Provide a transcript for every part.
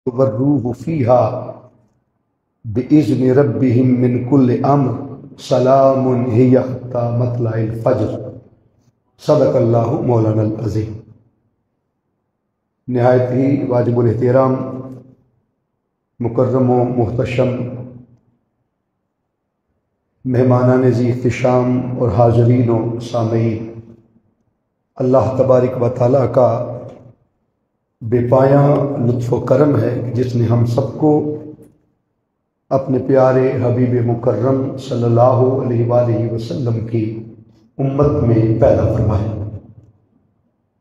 والروح فيها بإذن ربهم من كل أمر سلام هي حتى مطلع الفجر صدق اللہ مولانا العظیم۔ نہایت ہی واجب الاحترام مکرم و محتشم مہمانان ذی احتشام اور حاضرین و سامعین، اللہ تبارک و تعالیٰ کا بے پایاں لطف و کرم ہے کہ جس نے ہم سب کو اپنے پیارے حبیب مکرم صلی اللہ علیہ وآلہ وسلم کی امت میں پیدا فرمایا۔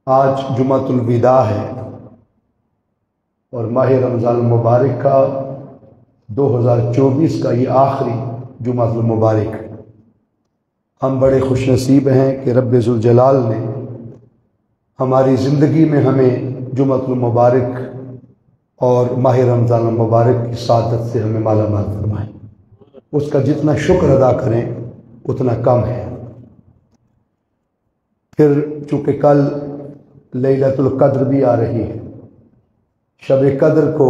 آج جمعۃ الوداع ہے اور ماہ رمضان المبارک کا 2024 کا یہ آخری جمعۃ المبارک۔ ہم بڑے خوش نصیب ہیں کہ رب ذوالجلال نے ہماری زندگی میں ہمیں جمعۃ المبارک اور ماہ رمضان المبارک کی سعادت سے ہمیں مالا مال فرمائے۔ اس کا جتنا شکر ادا کریں اتنا کم ہے۔ پھر چونکہ کل لیلۃ القدر بھی آ رہی ہے، شب قدر کو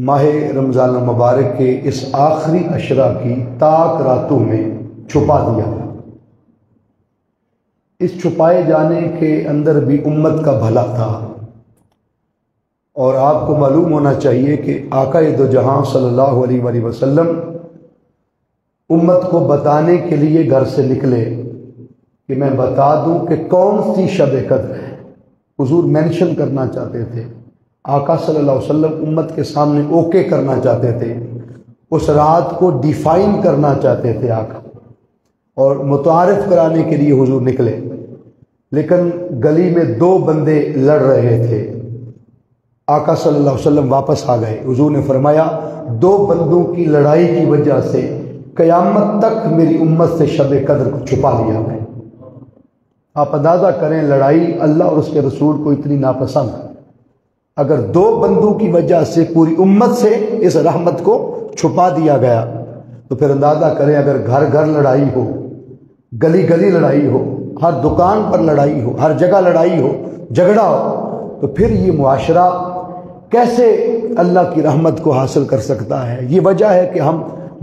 ماہ رمضان المبارک کے اس آخری عشرہ کی تاک راتوں میں چھپا دیا۔ اس چھپائے جانے کے اندر بھی امت کا بھلا تھا، اور آپ کو معلوم ہونا چاہیے کہ آقا دو جہاں صلی اللہ علیہ وآلہ وسلم امت کو بتانے کے لیے گھر سے نکلے کہ میں بتا دوں کہ کون سی شب قدر ہے۔ حضور مینشن کرنا چاہتے تھے، آقا صلی اللہ علیہ وسلم امت کے سامنے اوکے کرنا چاہتے تھے، اس رات کو ڈیفائن کرنا چاہتے تھے آقا، اور متعارف کرانے کے لیے حضور نکلے۔ لیکن گلی میں دو بندے لڑ رہے تھے، آقا صلی اللہ علیہ وسلم واپس آ گئے۔ حضور نے فرمایا دو بندوں کی لڑائی کی وجہ سے قیامت تک میری امت سے شب قدر کو چھپا لیا گیا۔ آپ اندازہ کریں، لڑائی اللہ اور اس کے رسول کو اتنی ناپسند، اگر دو بندوں کی وجہ سے پوری امت سے اس رحمت کو چھپا دیا گیا تو پھر اندازہ کریں اگر گھر گھر لڑائی ہو، گلی گلی لڑائی ہو، ہر دکان پر لڑائی ہو، ہر جگہ لڑائی ہو، جھگڑا ہو، تو پھر یہ معاشرہ کیسے اللہ کی رحمت کو حاصل کر سکتا ہے؟ یہ وجہ ہے کہ ہم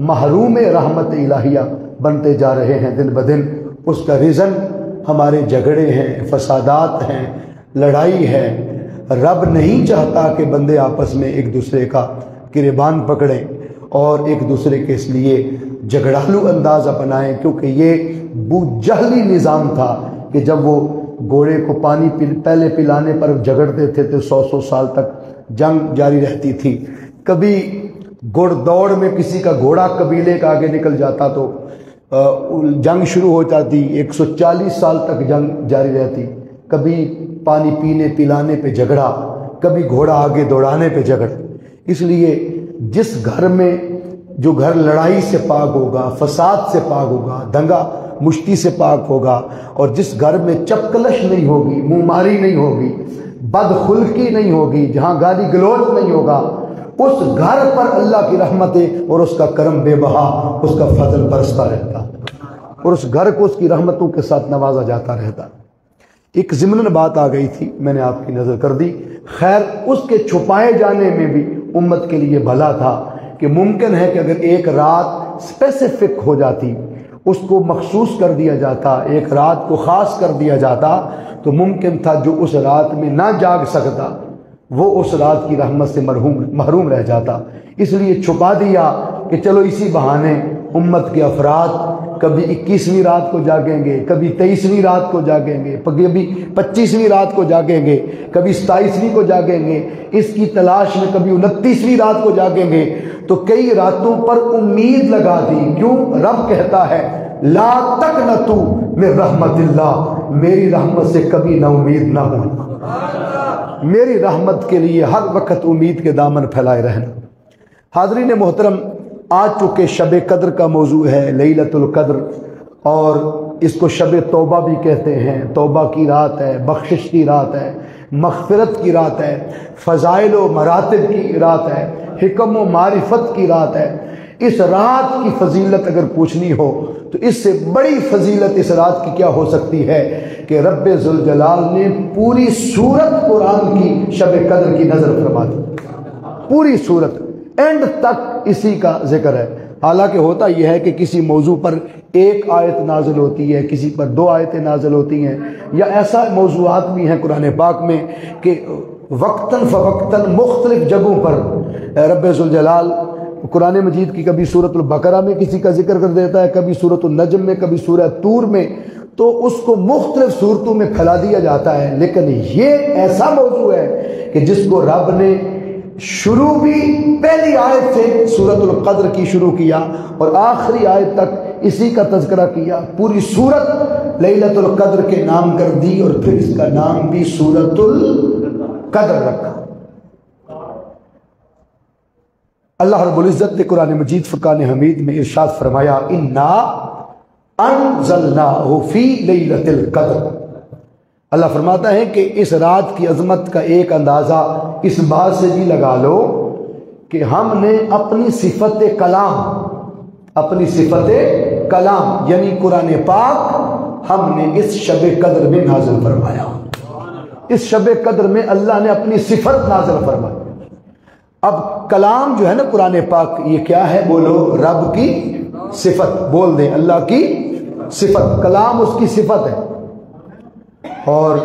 محروم رحمت الہیہ بنتے جا رہے ہیں دن بدن۔ اس کا ریزن ہمارے جھگڑے ہیں، فسادات ہیں، لڑائی ہے۔ رب نہیں چاہتا کہ بندے آپس میں ایک دوسرے کا گریبان پکڑیں اور ایک دوسرے کے اس لیے جھگڑالو انداز اپنائیں، کیونکہ یہ بو جہلی نظام تھا کہ جب وہ گھوڑے کو پانی پہلے پلانے پر جھگڑتے تھے تو 100 سال تک جنگ جاری رہتی تھی۔ کبھی گھڑ دوڑ میں کسی کا گھوڑا قبیلے کا آگے نکل جاتا تو جنگ شروع ہو جاتی، 140 سال تک جنگ جاری رہتی۔ کبھی پانی پینے پلانے پہ جھگڑا، کبھی گھوڑا آگے دوڑانے پہ جھگڑا۔ اس لیے جس گھر میں جو گھر لڑائی سے پاک ہوگا، فساد سے پاک ہوگا، دنگا مشتی سے پاک ہوگا، اور جس گھر میں چپکلش نہیں ہوگی، منہ ماری نہیں ہوگی، بدخلقی نہیں ہوگی، جہاں گالی گلوچ نہیں ہوگا، اس گھر پر اللہ کی رحمتیں اور اس کا کرم بے بہا، اس کا فضل برستا رہتا، اور اس گھر کو اس کی رحمتوں کے ساتھ نوازا جاتا رہتا۔ ایک ضمناً بات آ گئی تھی، میں نے آپ کی نظر کر دی۔ خیر، اس کے چھپائے جانے میں بھی امت کے لیے بھلا تھا کہ ممکن ہے کہ اگر ایک رات اسپیسیفک ہو جاتی، اس کو مخصوص کر دیا جاتا، ایک رات کو خاص کر دیا جاتا، تو ممکن تھا جو اس رات میں نہ جاگ سکتا وہ اس رات کی رحمت سے محروم رہ جاتا۔ اس لیے چھپا دیا کہ چلو اسی بہانے امت کے افراد کبھی 21ویں رات کو جاگیں گے، کبھی 23ویں رات کو جاگیں گے، کبھی 25ویں رات کو جاگیں گے، کبھی 27ویں کو جاگیں گے، اس کی تلاش میں کبھی 29ویں رات کو جاگیں گے۔ تو کئی راتوں پر امید لگا دی۔ کیوں؟ رب کہتا ہے لا تقنطوا من رحمت اللہ، میری رحمت سے کبھی نا امید نہ ہو، میری رحمت کے لیے ہر وقت امید کے دامن پھیلائے رہنا۔ حاضرین محترم، آج چونکہ شب قدر کا موضوع ہے، لیلۃ القدر، اور اس کو شب توبہ بھی کہتے ہیں۔ توبہ کی رات ہے، بخشش کی رات ہے، مغفرت کی رات ہے، فضائل و مراتب کی رات ہے، حکم و معرفت کی رات ہے۔ اس رات کی فضیلت اگر پوچھنی ہو تو اس سے بڑی فضیلت اس رات کی کیا ہو سکتی ہے کہ رب ذوالجلال نے پوری سورت قرآن کی شب قدر کی نظر فرما دی۔ پوری صورت اینڈ تک اسی کا ذکر ہے۔ حالانکہ ہوتا یہ ہے کہ کسی موضوع پر ایک آیت نازل ہوتی ہے، کسی پر 2 آیتیں نازل ہوتی ہیں، یا ایسا موضوعات بھی ہیں قرآن پاک میں کہ وقتاً فوقتاً مختلف جگہوں پر رب ذوالجلال قرآن مجید کی کبھی سورۃ البقرہ میں کسی کا ذکر کر دیتا ہے، کبھی سورۃ النجم میں، کبھی سورہ طور میں، تو اس کو مختلف صورتوں میں پھیلا دیا جاتا ہے۔ لیکن یہ ایسا موضوع ہے کہ جس کو رب نے شروع بھی پہلی آیت سے سورۃ القدر کی شروع کیا اور آخری آیت تک اسی کا تذکرہ کیا، پوری سورت لیلۃ القدر کے نام کر دی اور پھر اس کا نام بھی سورۃ القدر رکھا۔ اللہ رب العزت نے قرآن مجید فرقان حمید میں ارشاد فرمایا انا انزلناہ فی لیلۃ القدر۔ اللہ فرماتا ہے کہ اس رات کی عظمت کا ایک اندازہ اس بات سے بھی لگا لو کہ ہم نے اپنی صفت کلام یعنی قرآن پاک ہم نے اس شب قدر میں نازل فرمایا۔ اس شب قدر میں اللہ نے اپنی صفت نازل فرمائی۔ اب کلام جو ہے نا قرآن پاک، یہ کیا ہے؟ بولو، رب کی صفت، بول دیں اللہ کی صفت، کلام اس کی صفت ہے۔ اور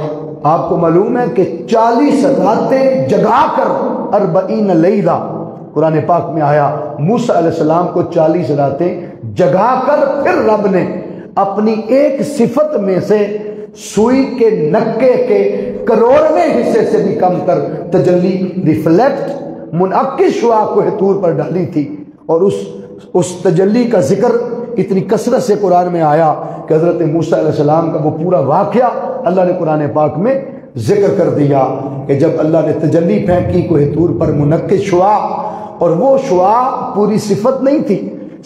آپ کو معلوم ہے کہ 40 راتیں جگا کر 40 لیلہ قرآن پاک میں آیا، موسیٰ علیہ السلام کو 40 راتیں جگا کر پھر رب نے اپنی ایک صفت میں سے سوئی کے نکے کے کروڑویں حصے سے بھی کم تر تجلی ریفلیکٹ منعکس شعاع کوہ طور پر ڈالی تھی، اور اس تجلی کا ذکر اتنی کثرت سے قرآن میں آیا کہ حضرت موسیٰ علیہ السلام کا وہ پورا واقعہ اللہ نے قرآن پاک میں ذکر کر دیا کہ جب اللہ نے تجلی پھینکی کوہ طور پر منعکس شعاع، اور وہ شعاع پوری صفت نہیں تھی،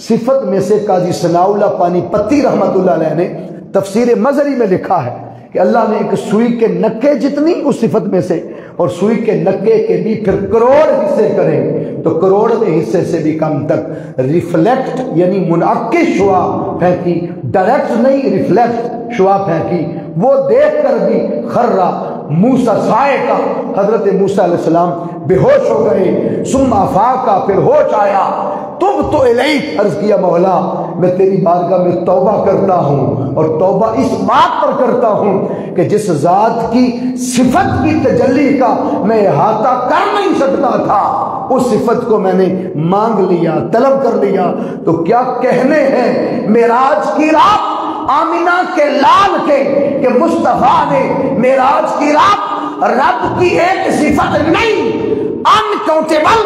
صفت میں سے قاضی ثناء اللہ پانی پتی رحمت اللہ علیہ نے تفسیر مظہری میں لکھا ہے کہ اللہ نے ایک سوئی کے نکے جتنی اس صفت میں سے، اور سوئی کے نکے کے بھی پھر کروڑ حصے کریں تو کروڑویں حصے سے بھی کم تک ریفلیکٹ یعنی منعکس شعاع پھینکی، ڈائریکٹ نہیں ریفلیکٹ شعاع پھینکی۔ وہ دیکھ کر بھی خرّا موسیٰ صاعقہ، حضرت موسیٰ علیہ السلام بے ہوش ہو گئے، ثم افاقہ، پھر ہوش آیا، تب تو الیک، عرض کیا مولا میں تیری بارگاہ میں توبہ کرتا ہوں، اور توبہ اس بات پر کرتا ہوں کہ جس ذات کی صفت کی تجلی کا میں احاطہ کر نہیں سکتا تھا، اس صفت کو میں نے مانگ لیا، طلب کر لیا۔ تو کیا کہنے ہیں معراج کی رات آمینہ کے لال کے کہ مصطفیٰ نے معراج کی رات رب کی ایک صفت نہیں، انکاؤنٹیبل،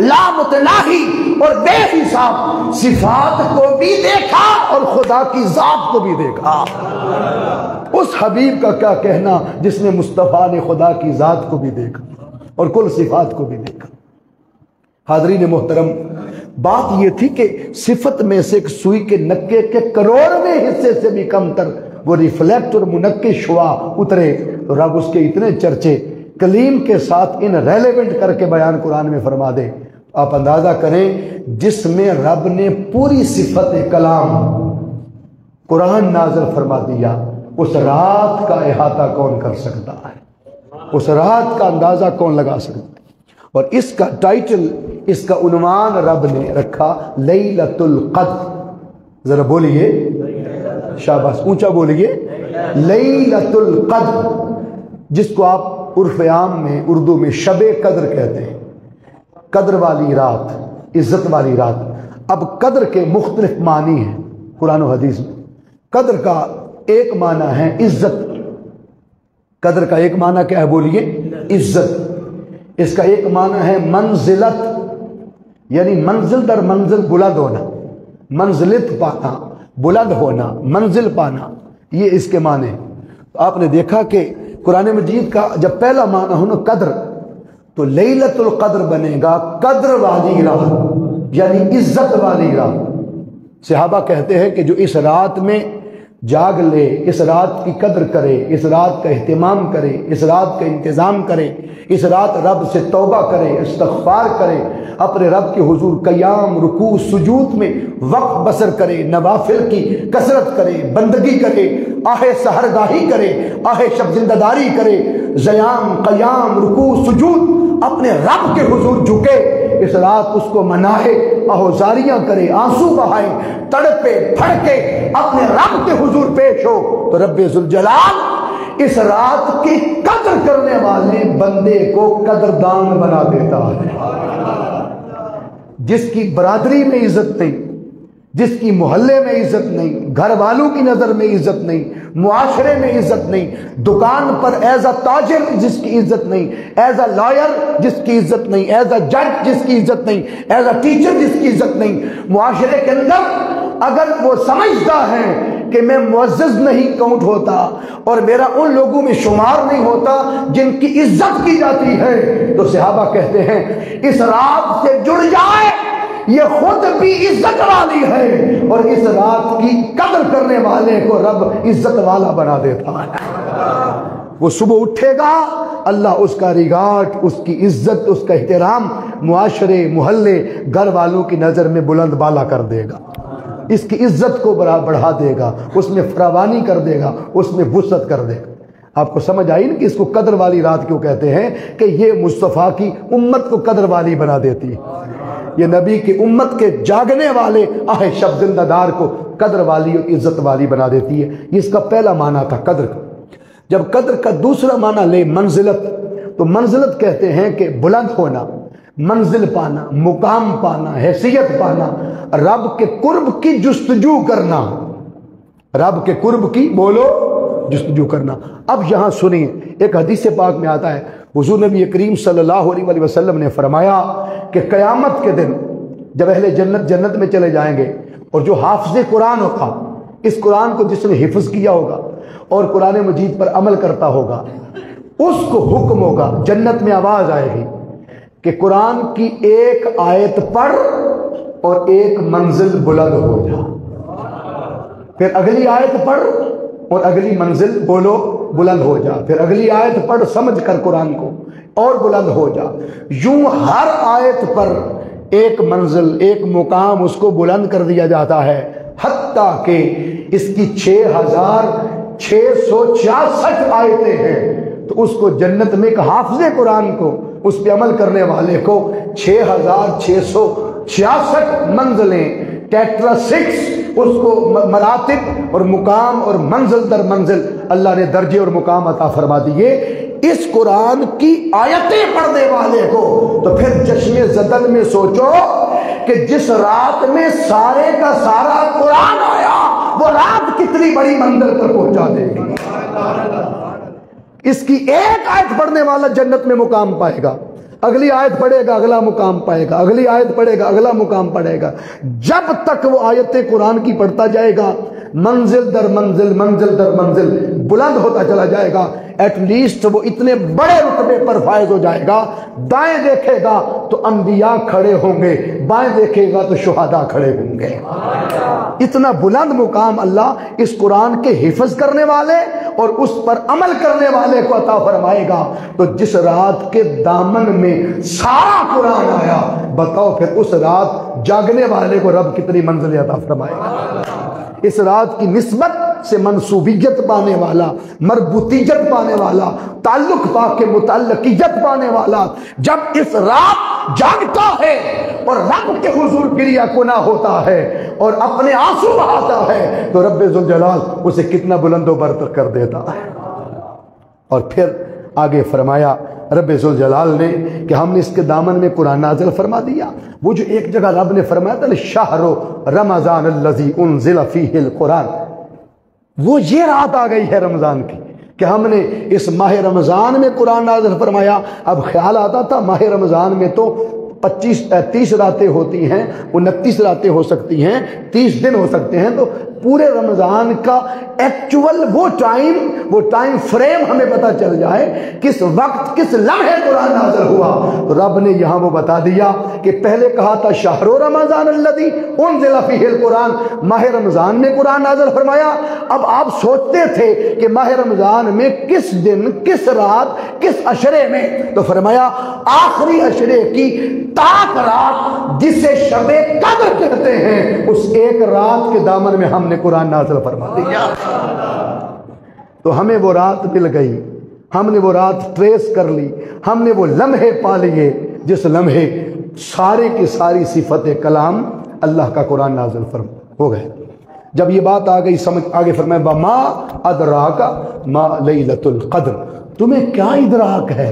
لامتناہی اور بے حساب صفات کو بھی دیکھا اور خدا کی ذات کو بھی دیکھا۔ اس حبیب کا کیا کہنا جس نے مصطفیٰ نے خدا کی ذات کو بھی دیکھا اور کل صفات کو بھی دیکھا۔ حاضرین محترم، بات یہ تھی کہ صفت میں سے ایک سوئی کے نکے کے کروڑویں حصے سے بھی کم تر وہ ریفلیکٹ اور منعکس شعاع اترے، تو رب اس کے اتنے چرچے کلیم کے ساتھ ان ریلیونٹ کر کے بیان قرآن میں فرما دے۔ آپ اندازہ کریں جس میں رب نے پوری صفت کلام قرآن نازل فرما دیا، اس رات کا احاطہ کون کر سکتا ہے؟ اس رات کا اندازہ کون لگا سکتا ہے؟ اور اس کا ٹائٹل، اس کا عنوان رب نے رکھا لیلۃ القدر۔ ذرا بولیے، شاباش، اونچا بولیے، لیلۃ القدر، جس کو آپ عرف عام میں اردو میں شب قدر کہتے ہیں، قدر والی رات، عزت والی رات۔ اب قدر کے مختلف معنی ہیں قرآن و حدیث میں۔ قدر کا ایک معنی ہے عزت، قدر کا ایک معنی کیا ہے؟ بولیے، عزت۔ اس کا ایک معنی ہے منزلت، یعنی منزل در منزل بلند ہونا، منزلت پانا، بلند ہونا، منزل پانا، یہ اس کے معنی ہیں۔ تو آپ نے دیکھا کہ قرآن مجید کا جب پہلا معنی ہو نا قدر، تو لیلۃ القدر بنے گا قدر والی رات، یعنی عزت والی رات۔ صحابہ کہتے ہیں کہ جو اس رات میں جاگ لے، اس رات کی قدر کرے، اس رات کا اہتمام کرے، اس رات کا انتظام کرے، اس رات رب سے توبہ کرے، استغفار کرے، اپنے رب کے حضور قیام، رکوع، سجود میں وقت بسر کرے، نوافل کی کثرت کرے، بندگی کرے، آہ سحرگاہی کرے، آہ شب زندہ داری کرے، زیام، قیام، رکوع، سجود اپنے رب کے حضور جھکے، اس رات اس کو منائے، آہوزاریاں کرے، آنسو بہائے، تڑپے پھڑکے اپنے رب کے حضور پیش ہو، تو رب ذوالجلال اس رات کی قدر کرنے والے بندے کو قدردان بنا دیتا ہے۔ جس کی برادری میں عزت نہیں، جس کی محلے میں عزت نہیں، گھر والوں کی نظر میں عزت نہیں، معاشرے میں عزت نہیں، دکان پر ایز اے تاجر جس کی عزت نہیں، ایز اے لائر جس کی عزت نہیں، ایز اے جج جس کی عزت نہیں، ایز اے ٹیچر جس کی عزت نہیں، معاشرے کے اندر اگر وہ سمجھتا ہے کہ میں معزز نہیں کاؤنٹ ہوتا اور میرا ان لوگوں میں شمار نہیں ہوتا جن کی عزت کی جاتی ہے، تو صحابہ کہتے ہیں اس رات سے جڑ جائے، یہ خود بھی عزت والی ہے اور اس رات کی قدر کرنے والے کو رب عزت والا بنا دیتا ہے۔ وہ صبح اٹھے گا، اللہ اس کا ریگارڈ، اس کی عزت، اس کا احترام معاشرے، محلے، گھر والوں کی نظر میں بلند بالا کر دے گا، اس کی عزت کو بڑھا دے گا، اس میں فراوانی کر دے گا، اس میں وسعت کر دے گا۔ آپ کو سمجھ آئی نا کہ اس کو قدر والی رات کیوں کہتے ہیں؟ کہ یہ مصطفیٰ کی امت کو قدر والی بنا دیتی ہے، یہ نبی کی امت کے جاگنے والے آہ شب زندہ دار کو قدر والی اور عزت والی بنا دیتی ہے۔ یہ اس کا پہلا معنی تھا قدر کا۔ جب قدر کا دوسرا معنی لے منزلت، تو منزلت کہتے ہیں کہ بلند ہونا، منزل پانا، مقام پانا، حیثیت پانا، رب کے قرب کی جستجو کرنا، رب کے قرب کی بولو جستجو کرنا۔ اب یہاں سنیے، ایک حدیث پاک میں آتا ہے، حضور نبی کریم صلی اللہ علیہ وسلم نے فرمایا کہ قیامت کے دن جب اہل جنت جنت میں چلے جائیں گے، اور جو حافظ قرآن ہوگا، اس قرآن کو جس نے حفظ کیا ہوگا اور قرآن مجید پر عمل کرتا ہوگا، اس کو حکم ہوگا، جنت میں آواز آئے گی کہ قرآن کی ایک آیت پڑھ اور ایک منزل بلند ہو جا، پھر اگلی آیت پڑھ اور اگلی منزل بولو بلند ہو جا، پھر اگلی آیت پڑھ سمجھ کر قرآن کو اور بلند ہو جا۔ یوں ہر آیت پر ایک منزل، ایک مقام اس کو بلند کر دیا جاتا ہے، حتیٰ کہ اس کی 6666 آیتیں ہیں، تو اس کو جنت میں ایک حافظ قرآن کو، اس پہ عمل کرنے والے کو 6666 منزلیں، ٹیٹرا 6، اس کو مراتب اور مقام اور منزل در منزل اللہ نے درجے اور مقام عطا فرما دیے اس قرآن کی آیتیں پڑھنے والے کو۔ تو پھر چشمے زدن میں سوچو کہ جس رات میں سارے کا سارا قرآن آیا، وہ رات کتنی بڑی منزل پر پہنچا دے گی۔ اس کی ایک آیت پڑھنے والا جنت میں مقام پائے گا، اگلی آیت پڑھے گا اگلا مقام پائے گا، اگلی آیت پڑھے گا اگلا مقام پڑھے گا، جب تک وہ آیتیں قرآن کی پڑھتا جائے گا، منزل در منزل، منزل در منزل بلند ہوتا چلا جائے گا، ایٹ لیسٹ وہ اتنے بڑے رتبے پر فائز ہو جائے گا، دائیں دیکھے گا تو انبیاء کھڑے ہوں گے، بائیں دیکھے گا تو شہداء کھڑے ہوں گے۔ اتنا بلند مقام اللہ اس قرآن کے حفظ کرنے والے اور اس پر عمل کرنے والے کو عطا فرمائے گا۔ تو جس رات کے دامن میں سارا قرآن آیا، بتاؤ پھر اس رات جاگنے والے کو رب کتنی منزل عطا فرمائے گا۔ اس رات کی نسبت سے منصوبیت پانے والا، مربوطیت پانے والا، تعلق پا کے متعلقیت پانے والا جب اس رات جاگتا ہے اور رب کے حضور کریا کنا ہوتا ہے اور اپنے آنسو بہاتا ہے، تو رب ذوالجلال اسے کتنا بلند و برتر کر دیتا ہے۔ اور پھر آگے فرمایا رب ذوالجلال نے کہ ہم نے اس کے دامن میں قرآن نازل فرما دیا۔ وہ جو ایک جگہ رب نے فرمایا تھا شہر رمضان الذی انزل فیہ القرآن، وہ یہ رات آ گئی ہے رمضان کی کہ ہم نے اس ماہ رمضان میں قرآن نازل فرمایا۔ اب خیال آتا تھا ماہ رمضان میں تو 30 راتیں ہوتی ہیں، 29 راتیں ہو سکتی ہیں، 30 دن ہو سکتے ہیں، تو پورے رمضان کا ایکچول وہ ٹائم فریم ہمیں پتہ چل جائے کس وقت کس لمحے قرآن نازل ہوا، تو رب نے یہاں وہ بتا دیا کہ پہلے کہا تھا شہر رمضان الذی انزل فیہ القرآن، ماہ رمضان میں قرآن نازل فرمایا۔ اب آپ سوچتے تھے کہ ماہ رمضان میں کس دن، کس رات، کس عشرے میں، تو فرمایا آخری عشرے کی تاک رات جسے شب قدر کہتے ہیں، اس ایک رات کے دامن میں ہم نے قرآن نازل فرما دیا۔ تو ہمیں وہ رات مل گئی، ہم نے وہ رات ٹریس کر لی، ہم نے وہ لمحے پا لیے جس لمحے سارے کی ساری صفت کلام اللہ کا قرآن نازل ہو گئے۔ جب یہ بات آ گئی سمجھ، آگے فرمائے وما ادراک ما لیلۃ القدر، تمہیں کیا ادراک ہے،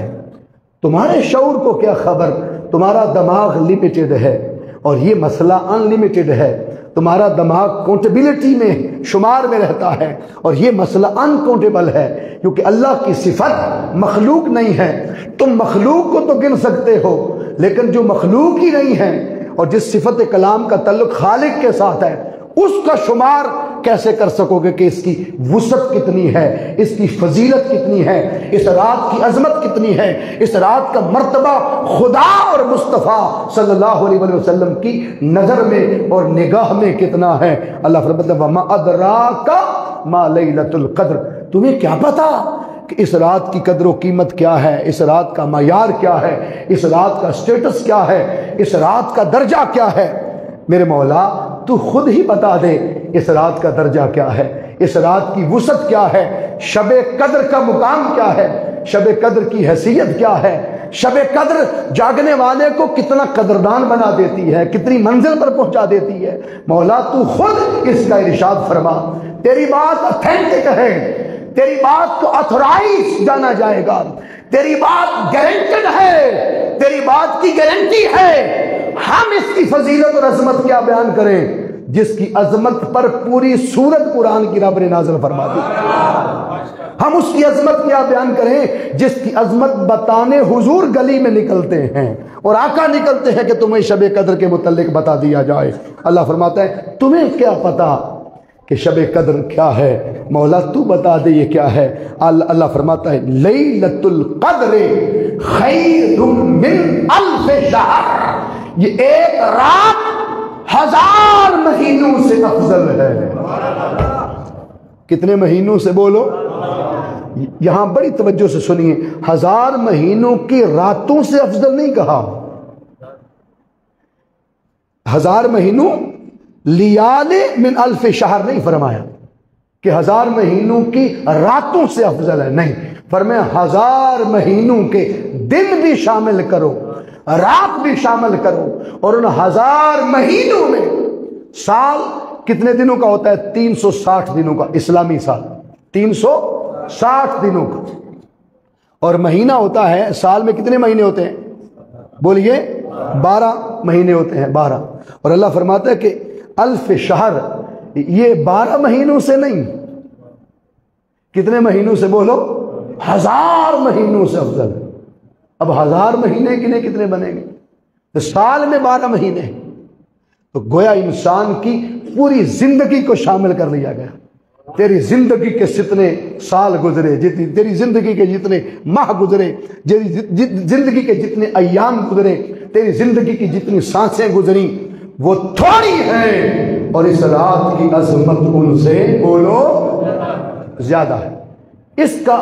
تمہارے شعور کو کیا خبر، تمہارا دماغ لمیٹڈ ہے اور یہ مسئلہ ان لمیٹڈ ہے، تمہارا دماغ کاؤنٹیبلٹی میں شمار میں رہتا ہے اور یہ مسئلہ ان کاؤنٹیبل ہے، کیونکہ اللہ کی صفت مخلوق نہیں ہے۔ تم مخلوق کو تو گن سکتے ہو، لیکن جو مخلوق ہی نہیں ہے اور جس صفت کلام کا تعلق خالق کے ساتھ ہے، اس کا شمار کیسے کر سکو گے کہ اس کی وسعت کتنی ہے، اس کی فضیلت کتنی ہے، اس رات کی عظمت کتنی ہے، اس رات کا مرتبہ خدا اور مصطفیٰ صلی اللہ علیہ وسلم کی نظر میں اور نگاہ میں کتنا ہے۔ اللہ فرماتا ہے وما ادراک ما لیلۃ القدر، تمہیں کیا پتا کہ اس رات کی قدر و قیمت کیا ہے، اس رات کا معیار کیا ہے، اس رات کا سٹیٹس کیا ہے، اس رات کا درجہ کیا ہے۔ میرے مولا تو خود ہی بتا دے اس رات کا درجہ کیا ہے، اس رات کی وسعت کیا ہے، شب قدر کا مقام کیا ہے، شب قدر کی حیثیت کیا ہے، شب قدر جاگنے والے کو کتنا قدردان بنا دیتی ہے، کتنی منزل پر پہنچا دیتی ہے۔ مولا تو خود اس کا ارشاد فرما، تیری بات اتھینٹک ہے، تیری بات کو اتھورائز جانا جائے گا، تیری بات گارنٹڈ ہے، تیری بات کی گارنٹی ہے۔ ہم اس کی فضیلت اور عظمت کیا بیان کریں جس کی عظمت پر پوری سورت قرآن کی رب نے نازل فرما دی۔ ہم اس کی عظمت کیا بیان کریں جس کی عظمت بتانے حضور گلی میں نکلتے ہیں اور آقا نکلتے ہیں کہ تمہیں شب قدر کے متعلق بتا دیا جائے۔ اللہ فرماتا ہے تمہیں کیا پتا کہ شب قدر کیا ہے، مولا تو بتا دے یہ کیا ہے۔ اللہ فرماتا ہے لیلۃ القدر خیر من الف شہر، یہ ایک رات 1000 مہینوں سے افضل ہے۔ کتنے مہینوں سے بولو، یہاں بڑی توجہ سے سنیے، 1000 مہینوں کی راتوں سے افضل نہیں کہا، 1000 مہینوں لیال من الف شہر نہیں فرمایا کہ 1000 مہینوں کی راتوں سے افضل ہے، نہیں فرمایا 1000 مہینوں کے دن بھی شامل کرو، رات بھی شامل کرو، اور ان 1000 مہینوں میں سال کتنے دنوں کا ہوتا ہے؟ 360 دنوں کا، اسلامی سال 360 دنوں کا، اور مہینہ ہوتا ہے سال میں کتنے مہینے ہوتے ہیں؟ بولیے 12 مہینے ہوتے ہیں، 12۔ اور اللہ فرماتا ہے کہ الف شہر یہ 12 مہینوں سے نہیں، کتنے مہینوں سے بولو؟ 1000 مہینوں سے افضل ہے۔ اب 1000 مہینے کے لیے کتنے بنیں گے؟ تو سال میں 12 مہینے، تو گویا انسان کی پوری زندگی کو شامل کر لیا گیا۔ تیری زندگی کے جتنے سال گزرے، تیری زندگی کے جتنے ماہ گزرے، زندگی کے جتنے ایام گزرے، تیری زندگی کی جتنی سانسیں گزری وہ تھوڑی ہیں، اور اس رات کی عظمت ان سے بولو زیادہ ہے۔ اس کا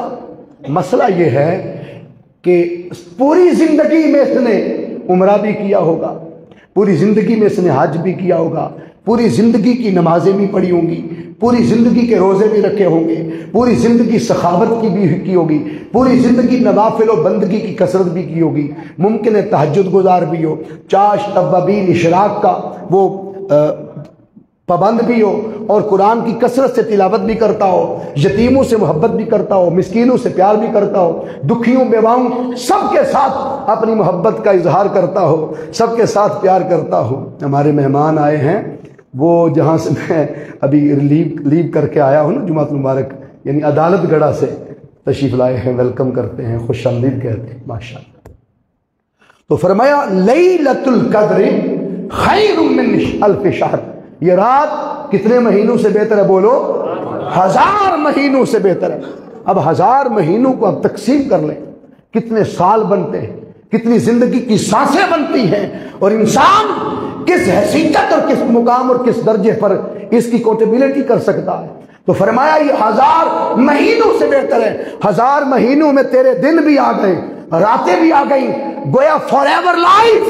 مسئلہ یہ ہے کہ پوری زندگی میں اس نے عمرہ بھی کیا ہوگا، پوری زندگی میں اس نے حج بھی کیا ہوگا، پوری زندگی کی نمازیں بھی پڑھی ہوں گی، پوری زندگی کے روزے بھی رکھے ہوں گے، پوری زندگی سخاوت کی بھی کی ہوگی، پوری زندگی نوافل و بندگی کی کثرت بھی کی ہوگی، ممکن ہے تہجد گزار بھی ہو، چاشت اوابین اشراق کا وہ پابند بھی ہو، اور قرآن کی کثرت سے تلاوت بھی کرتا ہو، یتیموں سے محبت بھی کرتا ہو، مسکینوں سے پیار بھی کرتا ہو، دکھیوں بیواؤں سب کے ساتھ اپنی محبت کا اظہار کرتا ہو، سب کے ساتھ پیار کرتا ہو۔ ہمارے مہمان آئے ہیں، وہ جہاں سے میں ابھی لیو کر کے آیا ہوں نا، جمعۃ المبارک یعنی عدالت گڑھا سے تشریف لائے ہیں، ویلکم کرتے ہیں، خوش آمدید کہتے ہیں، ماشاءاللہ۔ تو فرمایا لیلۃ القدر خیر من الف شہر، یہ رات کتنے مہینوں سے بہتر ہے؟ بولو 1000 مہینوں سے بہتر ہے۔ اب 1000 مہینوں کو اب تقسیم کر لیں، کتنے سال بنتے ہیں، کتنی زندگی کی سانسیں بنتی ہیں، اور انسان کس حیثیت اور کس مقام اور کس درجے پر اس کی کوٹیبلٹی کر سکتا ہے۔ تو فرمایا یہ 1000 مہینوں سے بہتر ہے۔ 1000 مہینوں میں تیرے دن بھی آ گئے، راتیں بھی آ گئی، گویا فار ایور لائف،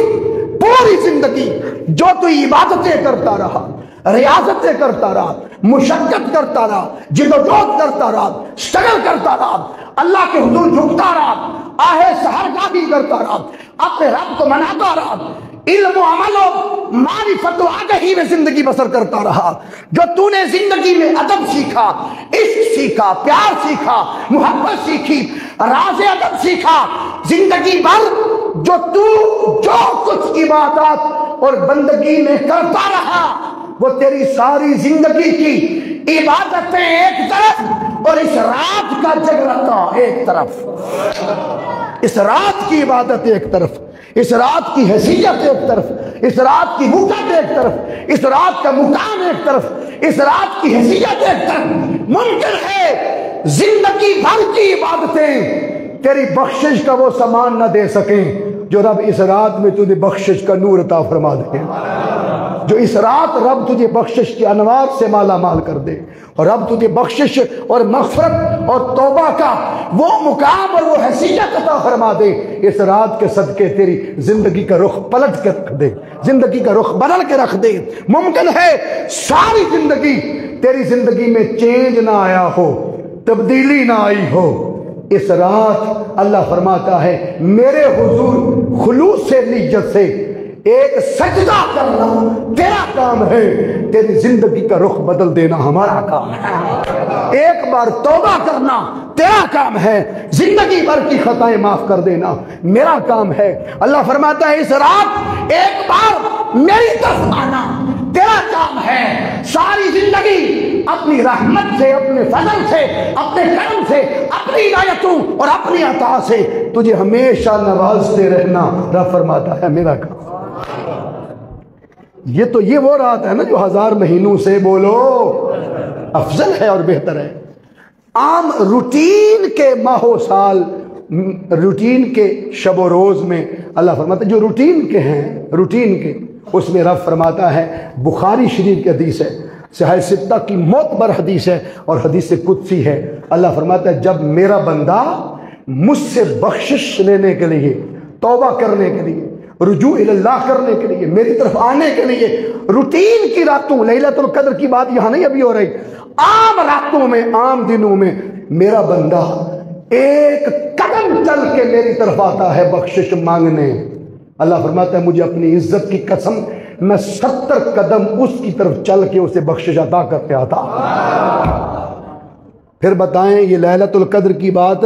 پوری زندگی جو تو عبادتیں کرتا رہا، ریاضتیں کرتا رہا، مشقت کرتا رہا، جدوجہد کرتا رہا، اسٹرگل کرتا رہا، اللہ کے حضور جھکتا رہا، آہ سحرگاہی کرتا رہا، اپنے رب کو مناتا رہا، علم و عمل و معرفت و آگہی میں زندگی بسر کرتا رہا۔ جو تو نے زندگی میں ادب سیکھا، عشق سیکھا، پیار سیکھا، محبت سیکھی، راز ادب سیکھا، زندگی بھر جو کچھ عبادات اور بندگی میں کرتا رہا، وہ تیری ساری زندگی کی عبادتیں ایک طرف اور اس رات کا جگرتا ایک طرف، اس رات کی عبادت ایک طرف، اس رات کی حیثیت ایک طرف، اس رات کی وقت ایک طرف، اس رات کا مقام ایک طرف، اس رات کی حیثیت ایک طرف۔ ممکن ہے زندگی بھر کی عبادتیں تیری بخشش کا وہ سامان نہ دے سکیں جو رب اس رات میں تجھے بخشش کا نور عطا فرما دے، جو اس رات رب تجھے بخشش کے انوار سے مالا مال کر دے، اور رب تجھے بخشش اور مغفرت اور توبہ کا وہ مقام اور وہ حیثیت عطا فرما دے، اس رات کے صدقے تیری زندگی کا رخ پلٹ کے رکھ دے، زندگی کا رخ بدل کے رکھ دے۔ ممکن ہے ساری زندگی تیری زندگی میں چینج نہ آیا ہو، تبدیلی نہ آئی ہو، اس رات اللہ فرماتا ہے میرے حضور خلوص سے نیت سے ایک سجدہ کرنا تیرا کام ہے، تیری زندگی کا رخ بدل دینا ہمارا کام ہے، ایک بار توبہ کرنا تیرا کام ہے، زندگی بھر کی خطائیں معاف کر دینا میرا کام ہے۔ اللہ فرماتا ہے اس رات ایک بار میری طرف آنا تیرا کام ہے، ساری زندگی اپنی رحمت سے، اپنے فضل سے، اپنے کرم سے، اپنی عنایتوں اور اپنی عطا سے تجھے ہمیشہ نوازتے رہنا رب فرماتا ہے میرا کام۔ یہ وہ رات ہے نا جو 1000 مہینوں سے بولو افضل ہے اور بہتر ہے۔ عام روٹین کے ماہ و سال، روٹین کے شب و روز میں اللہ فرماتا ہے جو روٹین کے ہیں، روٹین کے اس میں رب فرماتا ہے، بخاری شریف کی حدیث ہے، صحیح ستہ کی معتبر حدیث ہے اور حدیث قدسی ہے، اللہ فرماتا ہے جب میرا بندہ مجھ سے بخشش لینے کے لیے، توبہ کرنے کے لیے، رجوع اللہ کرنے کے لیے، میری طرف آنے کے لیے، روٹین کی راتوں، لیلۃ القدر کی بات یہاں نہیں ابھی ہو رہی، عام راتوں میں، عام دنوں میں میرا بندہ ایک قدم چل کے میری طرف آتا ہے بخشش مانگنے، اللہ فرماتا ہے مجھے اپنی عزت کی قسم میں 70 قدم اس کی طرف چل کے اسے بخشش عطا کرتے آتا۔ پھر بتائیں یہ لیلۃ القدر کی بات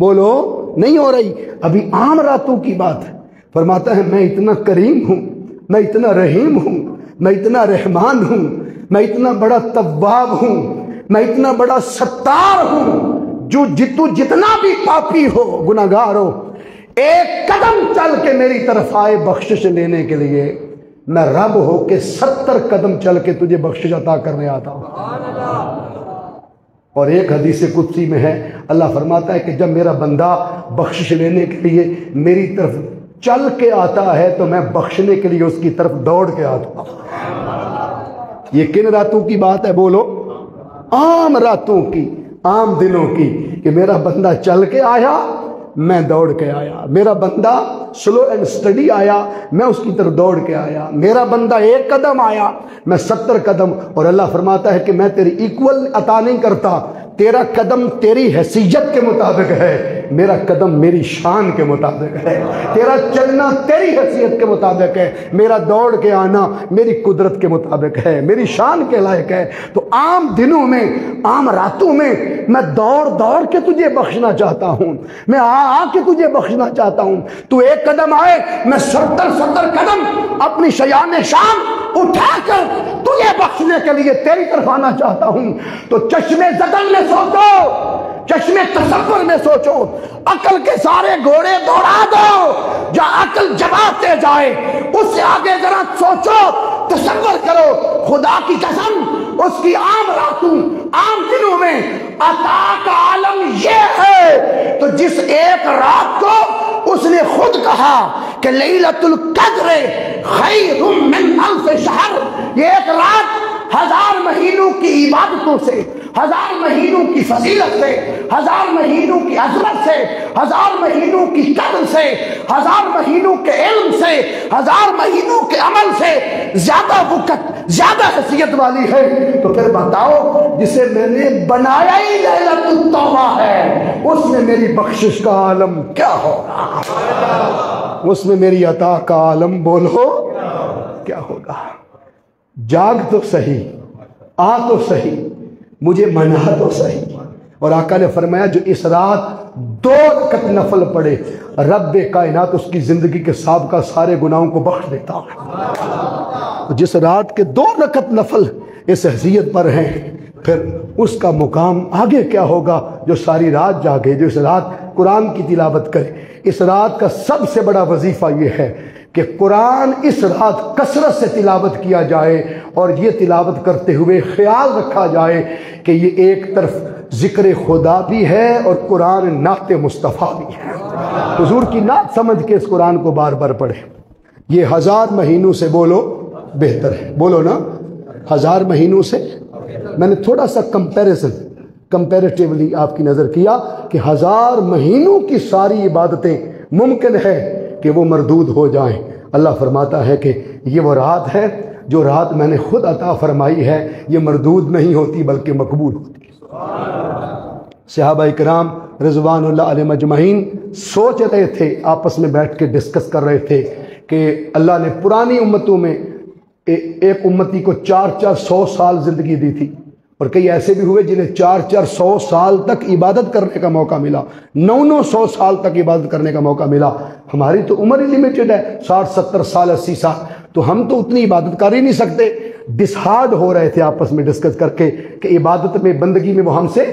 بولو نہیں ہو رہی، ابھی عام راتوں کی بات ہے۔ فرماتا ہے میں اتنا کریم ہوں، میں اتنا رحیم ہوں، میں اتنا رحمان ہوں، میں اتنا بڑا تواب ہوں، میں اتنا بڑا ستار ہوں، جو جتنا بھی پاپی ہو، گناہگار ہو، ایک قدم چل کے میری طرف آئے بخشش لینے کے لیے، میں رب ہو کے 70 قدم چل کے تجھے بخشش عطا کرنے آتا ہوں۔ اور ایک حدیث قدسی میں ہے اللہ فرماتا ہے کہ جب میرا بندہ بخشش لینے کے لیے میری طرف چل کے آتا ہے تو میں بخشنے کے لیے اس کی طرف دوڑ کے آتا ہوں۔ یہ کن راتوں کی بات ہے بولو؟ عام راتوں کی، عام دنوں کی، کہ میرا بندہ چل کے آیا میں دوڑ کے آیا، میرا بندہ سلو اینڈ سٹڈی آیا میں اس کی طرف دوڑ کے آیا، میرا بندہ ایک قدم آیا میں 70 قدم، اور اللہ فرماتا ہے کہ میں تیری ایکول عطا نہیں کرتا، تیرا قدم تیری حیثیت کے مطابق ہے، میرا قدم میری شان کے مطابق ہے، تیرا چلنا تیری حیثیت کے مطابق ہے، میرا دوڑ کے آنا میری قدرت کے مطابق ہے، میری شان کے لائق ہے۔ تو عام دنوں میں، عام راتوں میں میں دوڑ دوڑ کے تجھے بخشنا چاہتا ہوں، میں آ کے تجھے بخشنا چاہتا ہوں، تو ایک قدم آئے میں 70 قدم اپنی شیان شان اٹھا کر تجھے بخشنے کے لیے تیری طرف آنا چاہتا ہوں۔ تو چشمے زدن میں سوچو، چشمے تصور میں سوچو، عقل کے سارے گھوڑے دوڑا دو، جہاں عقل جماتے جائے اس سے آگے ذرا سوچو، تصور کرو، خدا کی قسم اس کی عام راتوں، عام دنوں میں عطا کا عالم یہ ہے تو جس ایک رات کو اس نے خود کہا کہ لیلۃ القدر خیر من الف شہر، یہ ایک رات 1000 مہینوں کی عبادتوں سے 1000 مہینوں کی فضیلت سے، 1000 مہینوں کی عظمت سے، 1000 مہینوں کی قدر سے، 1000 مہینوں کے علم سے، 1000 مہینوں کے عمل سے زیادہ وقت، زیادہ حیثیت والی ہے، تو پھر بتاؤ جسے میں نے بنایا ہی لیلۃ التوبہ ہے، اس میں میری بخشش کا عالم کیا ہوگا؟ اس میں میری عطا کا عالم بولو کیا ہوگا؟ جاگ تو صحیح، آ تو صحیح، مجھے منا تو صحیح۔ اور آقا نے فرمایا جو اس رات 2 رکعت نفل پڑھے، رب کائنات اس کی زندگی کے سابقہ سارے گناہوں کو بخش دیتا ہے۔ جس رات کے 2 رکعت نفل اس حیثیت پر ہیں، پھر اس کا مقام آگے کیا ہوگا؟ جو ساری رات جاگے، جو اس رات قرآن کی تلاوت کرے۔ اس رات کا سب سے بڑا وظیفہ یہ ہے کہ قرآن اس رات کثرت سے تلاوت کیا جائے، اور یہ تلاوت کرتے ہوئے خیال رکھا جائے کہ یہ ایک طرف ذکر خدا بھی ہے اور قرآن نعت مصطفیٰ بھی ہے۔ حضور کی نعت سمجھ کے اس قرآن کو بار بار پڑھے۔ یہ 1000 مہینوں سے بولو بہتر ہے، بولو نا 1000 مہینوں سے۔ میں نے تھوڑا سا کمپیریٹیولی آپ کی نظر کیا کہ 1000 مہینوں کی ساری عبادتیں ممکن ہے کہ وہ مردود ہو جائیں۔ اللہ فرماتا ہے کہ یہ وہ رات ہے جو رات میں نے خود عطا فرمائی ہے، یہ مردود نہیں ہوتی بلکہ مقبول ہوتی ہے۔ صحابہ کرام رضوان اللہ علیہ مجمعین سوچ رہے تھے، آپس میں بیٹھ کے ڈسکس کر رہے تھے کہ اللہ نے پرانی امتوں میں ایک امتی کو 400 سال زندگی دی تھی، اور کئی ایسے بھی ہوئے جنہیں 400 سال تک عبادت کرنے کا موقع ملا، 900 سال تک عبادت کرنے کا موقع ملا۔ ہماری تو عمر ہی لمیٹڈ ہے، 60 70 سال 80 سال، تو ہم تو اتنی عبادت کر ہی نہیں سکتے۔ ڈسہارڈ ہو رہے تھے آپس میں ڈسکس کر کے کہ عبادت میں، بندگی میں وہ ہم سے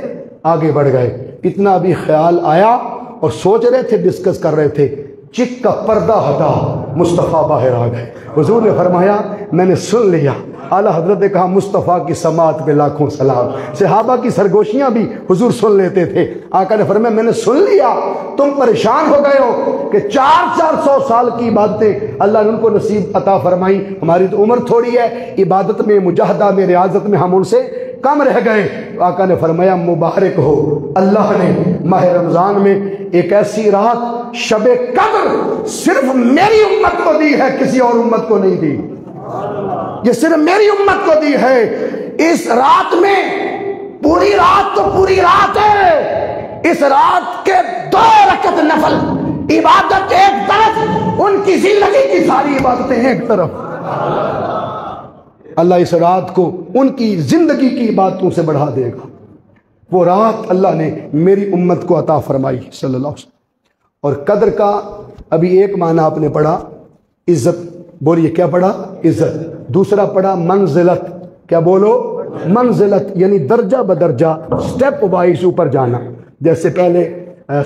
آگے بڑھ گئے۔ اتنا بھی خیال آیا اور سوچ رہے تھے، ڈسکس کر رہے تھے، چک کا پردہ ہٹا، مصطفیٰ باہر آ گئے۔ حضور نے فرمایا میں نے سن لیا۔ اعلیٰ حضرت نے کہا مصطفیٰ کی سماعت پہ لاکھوں سلام۔ صحابہ کی سرگوشیاں بھی حضور سن لیتے تھے۔ آقا نے فرمایا میں نے سن لیا، تم پریشان ہو گئے ہو کہ 400 سال کی عبادتیں اللہ نے ان کو نصیب عطا فرمائی، ہماری تو عمر تھوڑی ہے، عبادت میں، مجاہدہ میں، ریاضت میں ہم ان سے کم رہ گئے۔ آقا نے فرمایا مبارک ہو، اللہ نے ماہ رمضان میں ایک ایسی رات شب قدر صرف میری امت کو دی ہے، کسی اور امت کو نہیں دی، یہ صرف میری امت کو دی ہے۔ اس رات میں، پوری رات تو پوری رات ہے، اس رات کے 2 رکعت نفل عبادت ایک طرف، ان کی زندگی کی ساری عبادتیں ایک طرف۔ اللہ اس رات کو ان کی زندگی کی عبادتوں سے بڑھا دے گا۔ وہ رات اللہ نے میری امت کو عطا فرمائی صلی اللہ علیہ وسلم۔ اور قدر کا ابھی ایک معنی آپ نے پڑھا عزت، بولیے کیا پڑھا؟ عزت۔ دوسرا پڑھا منزلت، کیا بولو؟ منزلت، یعنی درجہ بدرجہ، سٹیپ وائز اوپر جانا۔ جیسے پہلے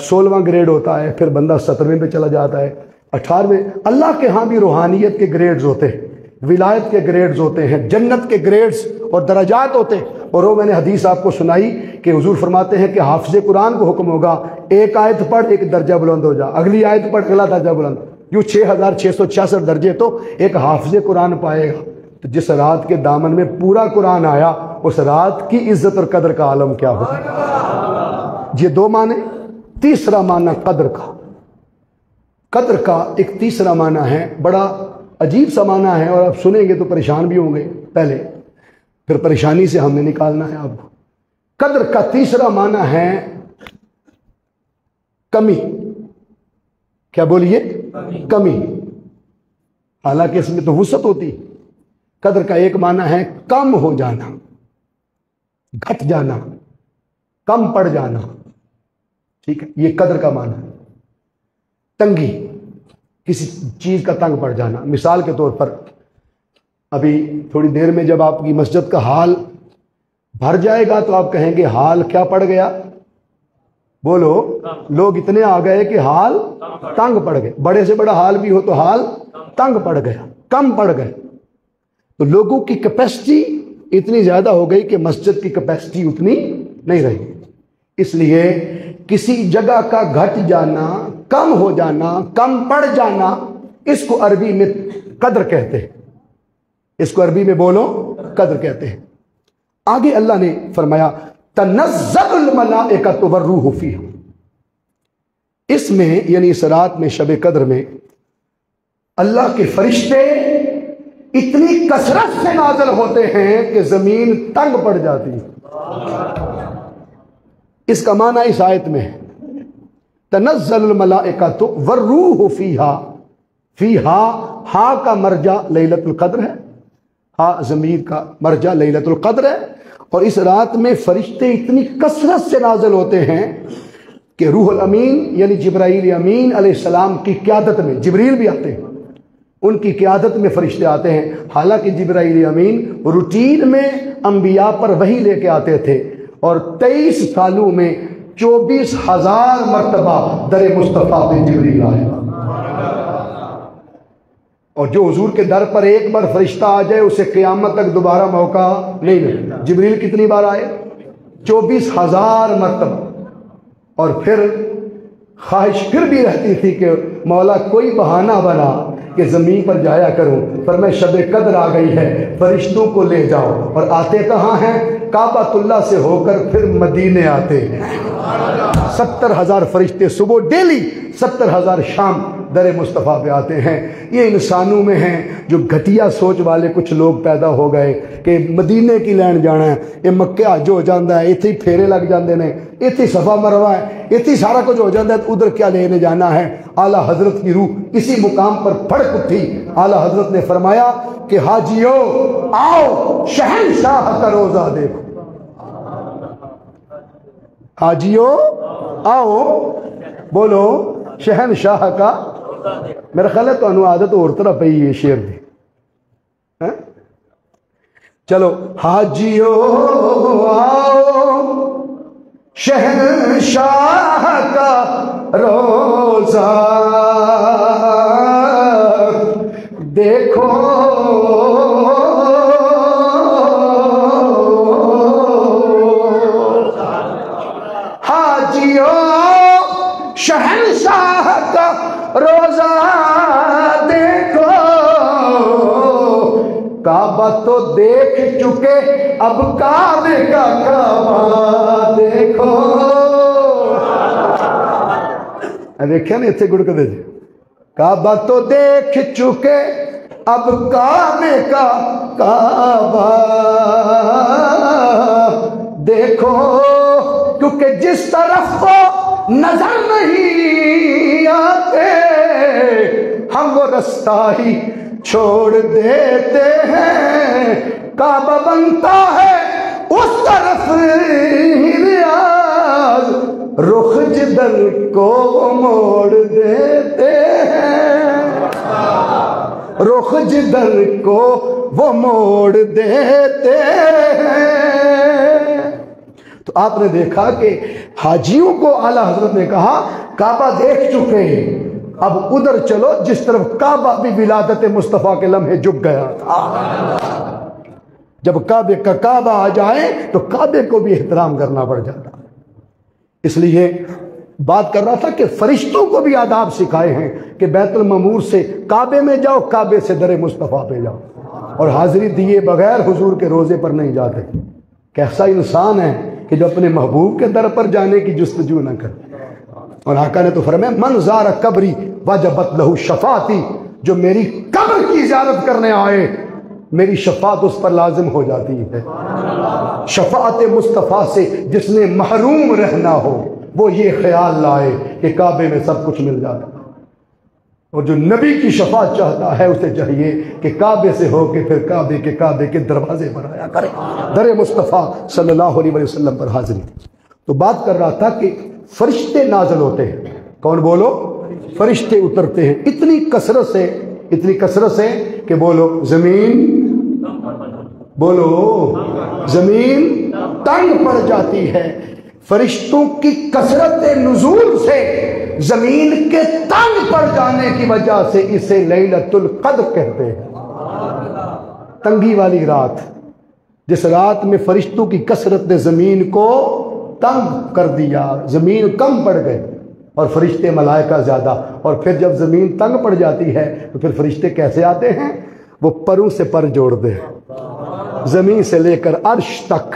16واں گریڈ ہوتا ہے، پھر بندہ 17ویں پہ چلا جاتا ہے، 18ویں۔ اللہ کے ہاں بھی روحانیت کے گریڈز ہوتے ہیں، ولایت کے گریڈز ہوتے ہیں، جنت کے گریڈز اور درجات ہوتے ہیں۔ اور وہ میں نے حدیث آپ کو سنائی کہ حضور فرماتے ہیں کہ حافظ قرآن کو حکم ہوگا ایک آیت پڑھ ایک درجہ بلند ہو جا، اگلی آیت پڑھ اگلا درجہ بلند، یوں 6666 درجے تو ایک حافظ قرآن پائے گا۔ تو جس رات کے دامن میں پورا قرآن آیا، اس رات کی عزت اور قدر کا عالم کیا ہوگا؟ یہ 2 معنی۔ تیسرا معنی قدر کا، قدر کا ایک تیسرا معنی ہے، بڑا عجیب سا معنی ہے، اور آپ سنیں گے تو پریشان بھی ہوں گے، پہلے پھر پریشانی سے ہمیں نکالنا ہے آپ کو۔ قدر کا تیسرا معنی ہے کمی۔ کیا بولیے؟ کمی۔ حالانکہ اس میں تو وسعت ہوتی۔ قدر کا ایک معنی ہے کم ہو جانا، گھٹ جانا، کم پڑ جانا، ٹھیک ہے، یہ قدر کا معنی ہے۔ تنگی، کسی چیز کا تنگ پڑ جانا۔ مثال کے طور پر ابھی تھوڑی دیر میں جب آپ کی مسجد کا حال بھر جائے گا تو آپ کہیں گے حال کیا پڑ گیا؟ بولو، لوگ اتنے آ گئے کہ حال تنگ پڑ گئے۔ بڑے سے بڑا حال بھی ہو تو حال تنگ پڑ گیا، کم پڑ گئے۔ تو لوگوں کی کیپیسٹی اتنی زیادہ ہو گئی کہ مسجد کی کیپیسٹی اتنی نہیں رہی۔ اس لیے کسی جگہ کا گھٹ جانا، کم ہو جانا، کم پڑ جانا، اس کو عربی میں قدر کہتے ہیں۔ اس کو عربی میں بولو قدر کہتے ہیں۔ آگے اللہ نے فرمایا تنزل الملائکۃ والروح فیہا، اس میں یعنی اس رات میں شب قدر میں اللہ کے فرشتے اتنی کثرت سے نازل ہوتے ہیں کہ زمین تنگ پڑ جاتی ہے۔ اس کا معنی اس آیت میں ہے تنزل الملائکۃ والروح فیہا، فیہا ہا کا مرجع لیلۃ القدر ہے، ہا ضمیر کا مرجع لیلۃ القدر ہے، اور اس رات میں فرشتے اتنی کثرت سے نازل ہوتے ہیں کہ روح الامین یعنی جبرائیل امین علیہ السلام کی قیادت میں، جبریل بھی آتے ہیں، ان کی قیادت میں فرشتے آتے ہیں۔ حالانکہ جبرائیل امین روٹین میں انبیاء پر وحی لے کے آتے تھے، اور 23 سالوں میں 24,000 مرتبہ در مصطفیٰ پہ جبریل آئے، اور جو حضور کے در پر ایک بار فرشتہ آ جائے اسے قیامت تک دوبارہ موقع نہیں ملے۔ جبریل کتنی بار آئے؟ 24,000 مرتبہ، اور پھر خواہش پھر بھی رہتی تھی کہ مولا کوئی بہانہ بنا کہ زمین پر جایا کروں، پر میں شب قدر آ گئی ہے، فرشتوں کو لے جاؤ، اور آتے کہاں ہیں؟ کعبۃ اللہ سے ہو کر پھر مدینے آتے ہیں۔ 70,000 فرشتے صبح ڈیلی، 70,000 شام در مصطفیٰ پہ آتے ہیں۔ یہ انسانوں میں ہیں جو گھٹیا سوچ والے کچھ لوگ پیدا ہو گئے کہ مدینے کی لین جانا ہے، یہ مکے حج ہو جاتا ہے، اتنے پھیرے لگ جاندے نے، اتنے صفا مروا ہے، اتنے سارا کچھ ہو جاتا ہے، ادھر کیا لینے جانا ہے۔ اعلیٰ حضرت کی روح اسی مقام پر پھڑک اٹھی۔ اعلیٰ حضرت نے فرمایا کہ حاجیو آؤ شہنشاہ کا روزہ دیکھو، حاجیو آؤ بولو شہنشاہ کا، میرا خیال ہے تو عادت اور طرح پہ یہ شعر دی۔ چلو حاجیو آؤ شہنشاہ کا روزہ دیکھو، حاجیو شہنشاہ کا روزہ دیکھو، کعبہ تو دیکھ چکے اب کعبے کا کعبہ دیکھو۔ دیکھا نا اتنے گڑ کدے جی، کعبہ تو دیکھ چکے اب کعبے کا کعبہ دیکھو، کیونکہ جس طرف کو نظر نہیں آتے ہم وہ رستہ ہی چھوڑ دیتے ہیں، کعبہ بنتا ہے اس طرف ہی ریاض، رخ جدھر کو موڑ دیتے ہیں، رخ جدھر کو وہ موڑ دیتے ہیں۔ تو آپ نے دیکھا کہ حاجیوں کو اعلیٰ حضرت نے کہا کعبہ دیکھ چکے ہیں، اب ادھر چلو جس طرف کعبہ بھی ولادت مصطفیٰ کے لمحے جھک گیا تھا۔ جب کعبے کا کعبہ آ جائے تو کعبے کو بھی احترام کرنا پڑ جاتا۔ اس لیے بات کر رہا تھا کہ فرشتوں کو بھی آداب سکھائے ہیں کہ بیت المعمور سے کعبے میں جاؤ، کعبے سے در مصطفیٰ پہ جاؤ، اور حاضری دیے بغیر حضور کے روزے پر نہیں جاتے۔ کیسا انسان ہے کہ جو اپنے محبوب کے در پر جانے کی جستجو نہ کرے۔ اور آقا نے تو فرمایا من زار قبری وجبت لہو شفاعتی، جو میری قبر کی زیارت کرنے آئے میری شفاعت اس پر لازم ہو جاتی ہے۔ شفاعت مصطفیٰ سے جس نے محروم رہنا ہو وہ یہ خیال لائے کہ کعبے میں سب کچھ مل جاتا، اور جو نبی کی شفاعت چاہتا ہے اسے چاہیے کہ کعبے سے ہو کے پھر کعبے کے دروازے پر آیا کرے، در مصطفیٰ صلی اللہ علیہ وسلم پر حاضری۔ تو بات کر رہا تھا کہ فرشتے نازل ہوتے ہیں، کون بولو؟ فرشتے اترتے ہیں اتنی کثرت سے کہ بولو زمین تنگ پڑ جاتی ہے۔ فرشتوں کی کثرت نزول سے زمین کے تنگ پڑ جانے کی وجہ سے اسے لیلۃ القدر کہتے ہیں، تنگی والی رات، جس رات میں فرشتوں کی کثرت نے زمین کو تنگ کر دیا، زمین کم پڑ گئی اور فرشتے ملائکہ زیادہ۔ اور پھر جب زمین تنگ پڑ جاتی ہے تو پھر فرشتے کیسے آتے ہیں؟ وہ پروں سے پر جوڑ دے، زمین سے لے کر عرش تک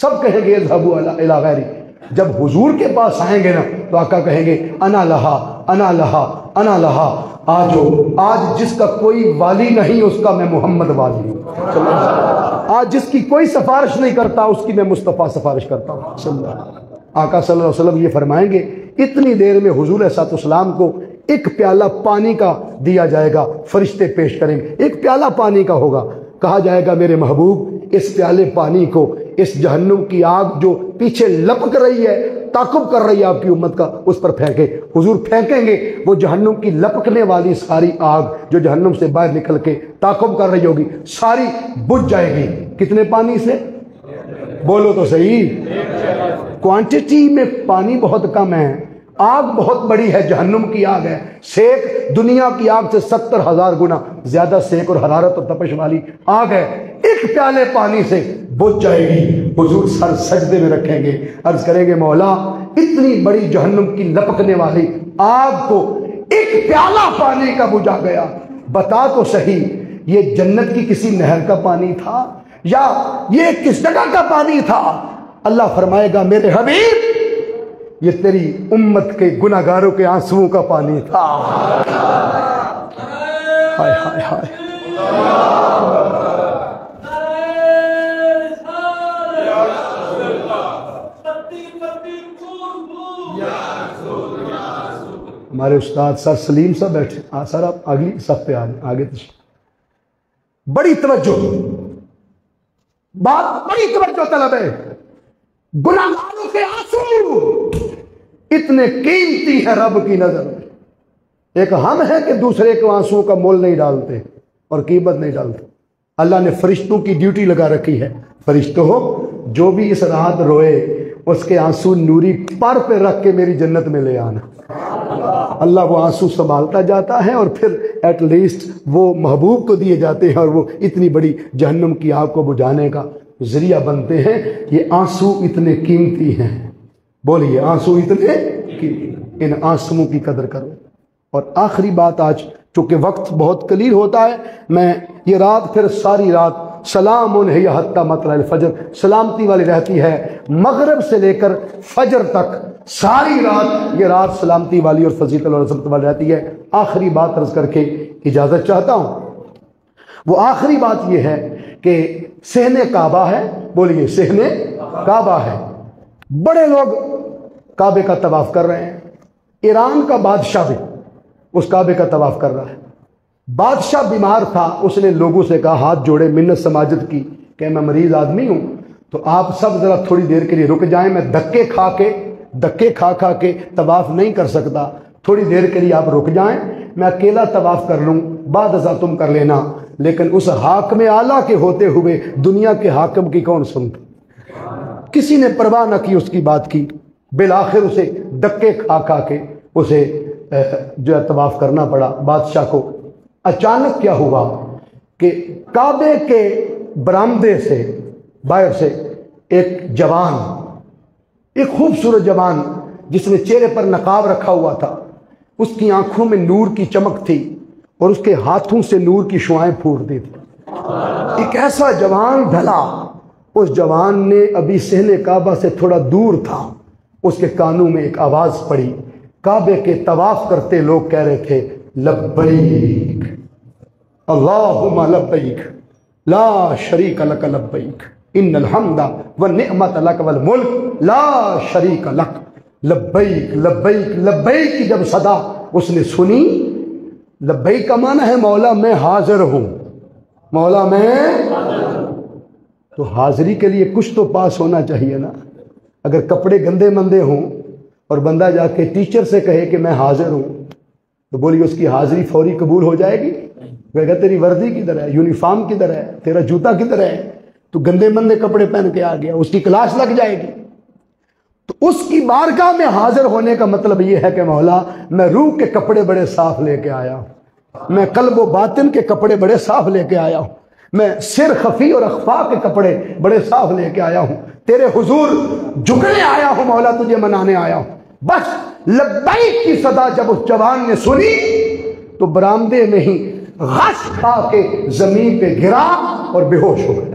سب کہیں گے اذهبوا الی غیری. جب حضور کے پاس آئیں گے نا تو آقا کہیں گے انا لہا انا لہا انا لہا. آج جس کا کوئی والی نہیں اس کا میں محمد والی ہوں. آج جس کی کوئی سفارش نہیں کرتا اس کی میں مصطفیٰ سفارش کرتا ہوں. آقا صلی اللہ علیہ وسلم یہ فرمائیں گے اتنی دیر میں حضور علیہ السلام کو ایک پیالہ پانی کا دیا جائے گا. فرشتے پیش کریں گے, ایک پیالہ پانی کا ہوگا. کہا جائے گا میرے محبوب اس پیالے پانی کو اس جہنم کی آگ جو پیچھے لپک رہی ہے, تعاقب کر رہی ہے آپ کی امت کا, اس پر پھینکے. حضور پھینکیں گے, وہ جہنم کی لپکنے والی ساری آگ جو جہنم سے باہر نکل کے تعاقب کر رہی ہوگی ساری بجھ جائے گی. کتنے پانی سے؟ بولو تو صحیح. کوانٹٹی میں پانی بہت کم ہے, آگ بہت بڑی ہے, جہنم کی آگ ہے. سیک دنیا کی آگ سے 70,000 گنا زیادہ سیک اور حرارت اور تپش والی آگ ہے. ایک پیالے پانی سے بجھ جائے گی. حضور سر سجدے میں رکھیں گے, عرض کریں گے مولا اتنی بڑی جہنم کی لپکنے والی آگ کو ایک پیالہ پانی کا بجھا گیا. بتا تو صحیح یہ جنت کی کسی نہر کا پانی تھا یا یہ کس جگہ کا پانی تھا؟ اللہ فرمائے گا میرے حبیب یہ تیری امت کے گناہ گاروں کے آنسوؤں کا پانی تھا. ہائے ہائے ہائے. ہمارے استاد سر سلیم صاحب بیٹھے. سر آپ اگلی صف پہ آگے تشریف. بڑی توجہ, بات بڑی توجہ طلب ہے. گناہگاروں کے آنسو اتنے قیمتی ہیں رب کی نظر میں. ایک ہم ہیں کہ دوسرے کے آنسو کا مول نہیں ڈالتے اور قیمت نہیں ڈالتے. اللہ نے فرشتوں کی ڈیوٹی لگا رکھی ہے. فرشتوں جو بھی اس رات روئے اس کے آنسو نوری پر پہ رکھ کے میری جنت میں لے آنا. اللہ وہ آنسو سنبھالتا جاتا ہے اور پھر ایٹ لیسٹ وہ محبوب کو دیے جاتے ہیں اور وہ اتنی بڑی جہنم کی آگ کو بجھانے کا ذریعہ بنتے ہیں. یہ آنسو اتنے قیمتی ہیں. بولیے آنسو اتنے قیمتی, ان آنسوؤں کی قدر کرو. اور آخری بات, آج چونکہ وقت بہت قلیل ہوتا ہے, میں یہ رات پھر ساری رات سلام ہی حتی مطلع الفجر سلامتی والی رہتی ہے. مغرب سے لے کر فجر تک ساری رات یہ رات سلامتی والی اور فضیلت اور عظمت والی رہتی ہے. آخری بات عرض کر کے اجازت چاہتا ہوں. وہ آخری بات یہ ہے کہ صحن کعبہ ہے. بولیے صحن کعبہ ہے. بڑے لوگ کعبے کا طواف کر رہے ہیں. ایران کا بادشاہ بھی اس کعبے کا طواف کر رہا ہے. بادشاہ بیمار تھا, اس نے لوگوں سے کہا ہاتھ جوڑے منت سماجت کی کہ میں مریض آدمی ہوں تو آپ سب ذرا تھوڑی دیر کے لیے رک جائیں. میں دھکے کھا کے طواف نہیں کر سکتا, تھوڑی دیر کے لیے آپ رک جائیں, میں اکیلا طواف کر لوں, بعد ازاں تم کر لینا. لیکن اس حاکم اعلیٰ کے ہوتے ہوئے دنیا کے حاکم کی کون سنتا؟ کسی نے پرواہ نہ کی اس کی بات کی. بالآخر اسے دھکے کھا کے اسے جو ہے طواف کرنا پڑا. بادشاہ کو اچانک کیا ہوا کہ کعبے کے برآمدے سے باہر سے ایک جوان, ایک خوبصورت جوان جس نے چہرے پر نقاب رکھا ہوا تھا, اس کی آنکھوں میں نور کی چمک تھی اور اس کے ہاتھوں سے نور کی شعائیں پھوٹتی تھی. ایک ایسا جوان ڈھلا. اس جوان نے ابھی صحن کعبہ سے تھوڑا دور تھا, اس کے کانوں میں ایک آواز پڑی. کعبے کے طواف کرتے لوگ کہہ رہے تھے لبیک اللہم لبیک لا شریک لک لبیک ان الحمد والنعمت لک والملک لا شریک لک. لبیک لبیک لبیک کی جب صدا اس نے سنی, لبیک کا معنی ہے مولا میں حاضر ہوں, مولا میں, تو حاضری کے لیے کچھ تو پاس ہونا چاہیے نا. اگر کپڑے گندے مندے ہوں اور بندہ جا کے ٹیچر سے کہے کہ میں حاضر ہوں تو بولیے اس کی حاضری فوری قبول ہو جائے گی؟ وہ کہا تیری وردی کدھر ہے, یونیفارم کدھر ہے, تیرا جوتا کدھر ہے, تو گندے مندے کپڑے پہن کے آ گیا, اس کی کلاس لگ جائے گی. تو اس کی بارگاہ میں حاضر ہونے کا مطلب یہ ہے کہ مولا میں روح کے کپڑے بڑے صاف لے کے آیا ہوں, میں قلب و باطن کے کپڑے بڑے صاف لے کے آیا ہوں, میں سر خفی اور اخفا کے کپڑے بڑے صاف لے کے آیا ہوں, تیرے حضور جھکنے آیا ہوں مولا, تجھے منانے آیا ہوں. بس لبیک کی صدا جب اس جوان نے سنی تو برآمدے میں ہی غش کھا کے زمین پہ گرا اور بے ہوش ہو گیا.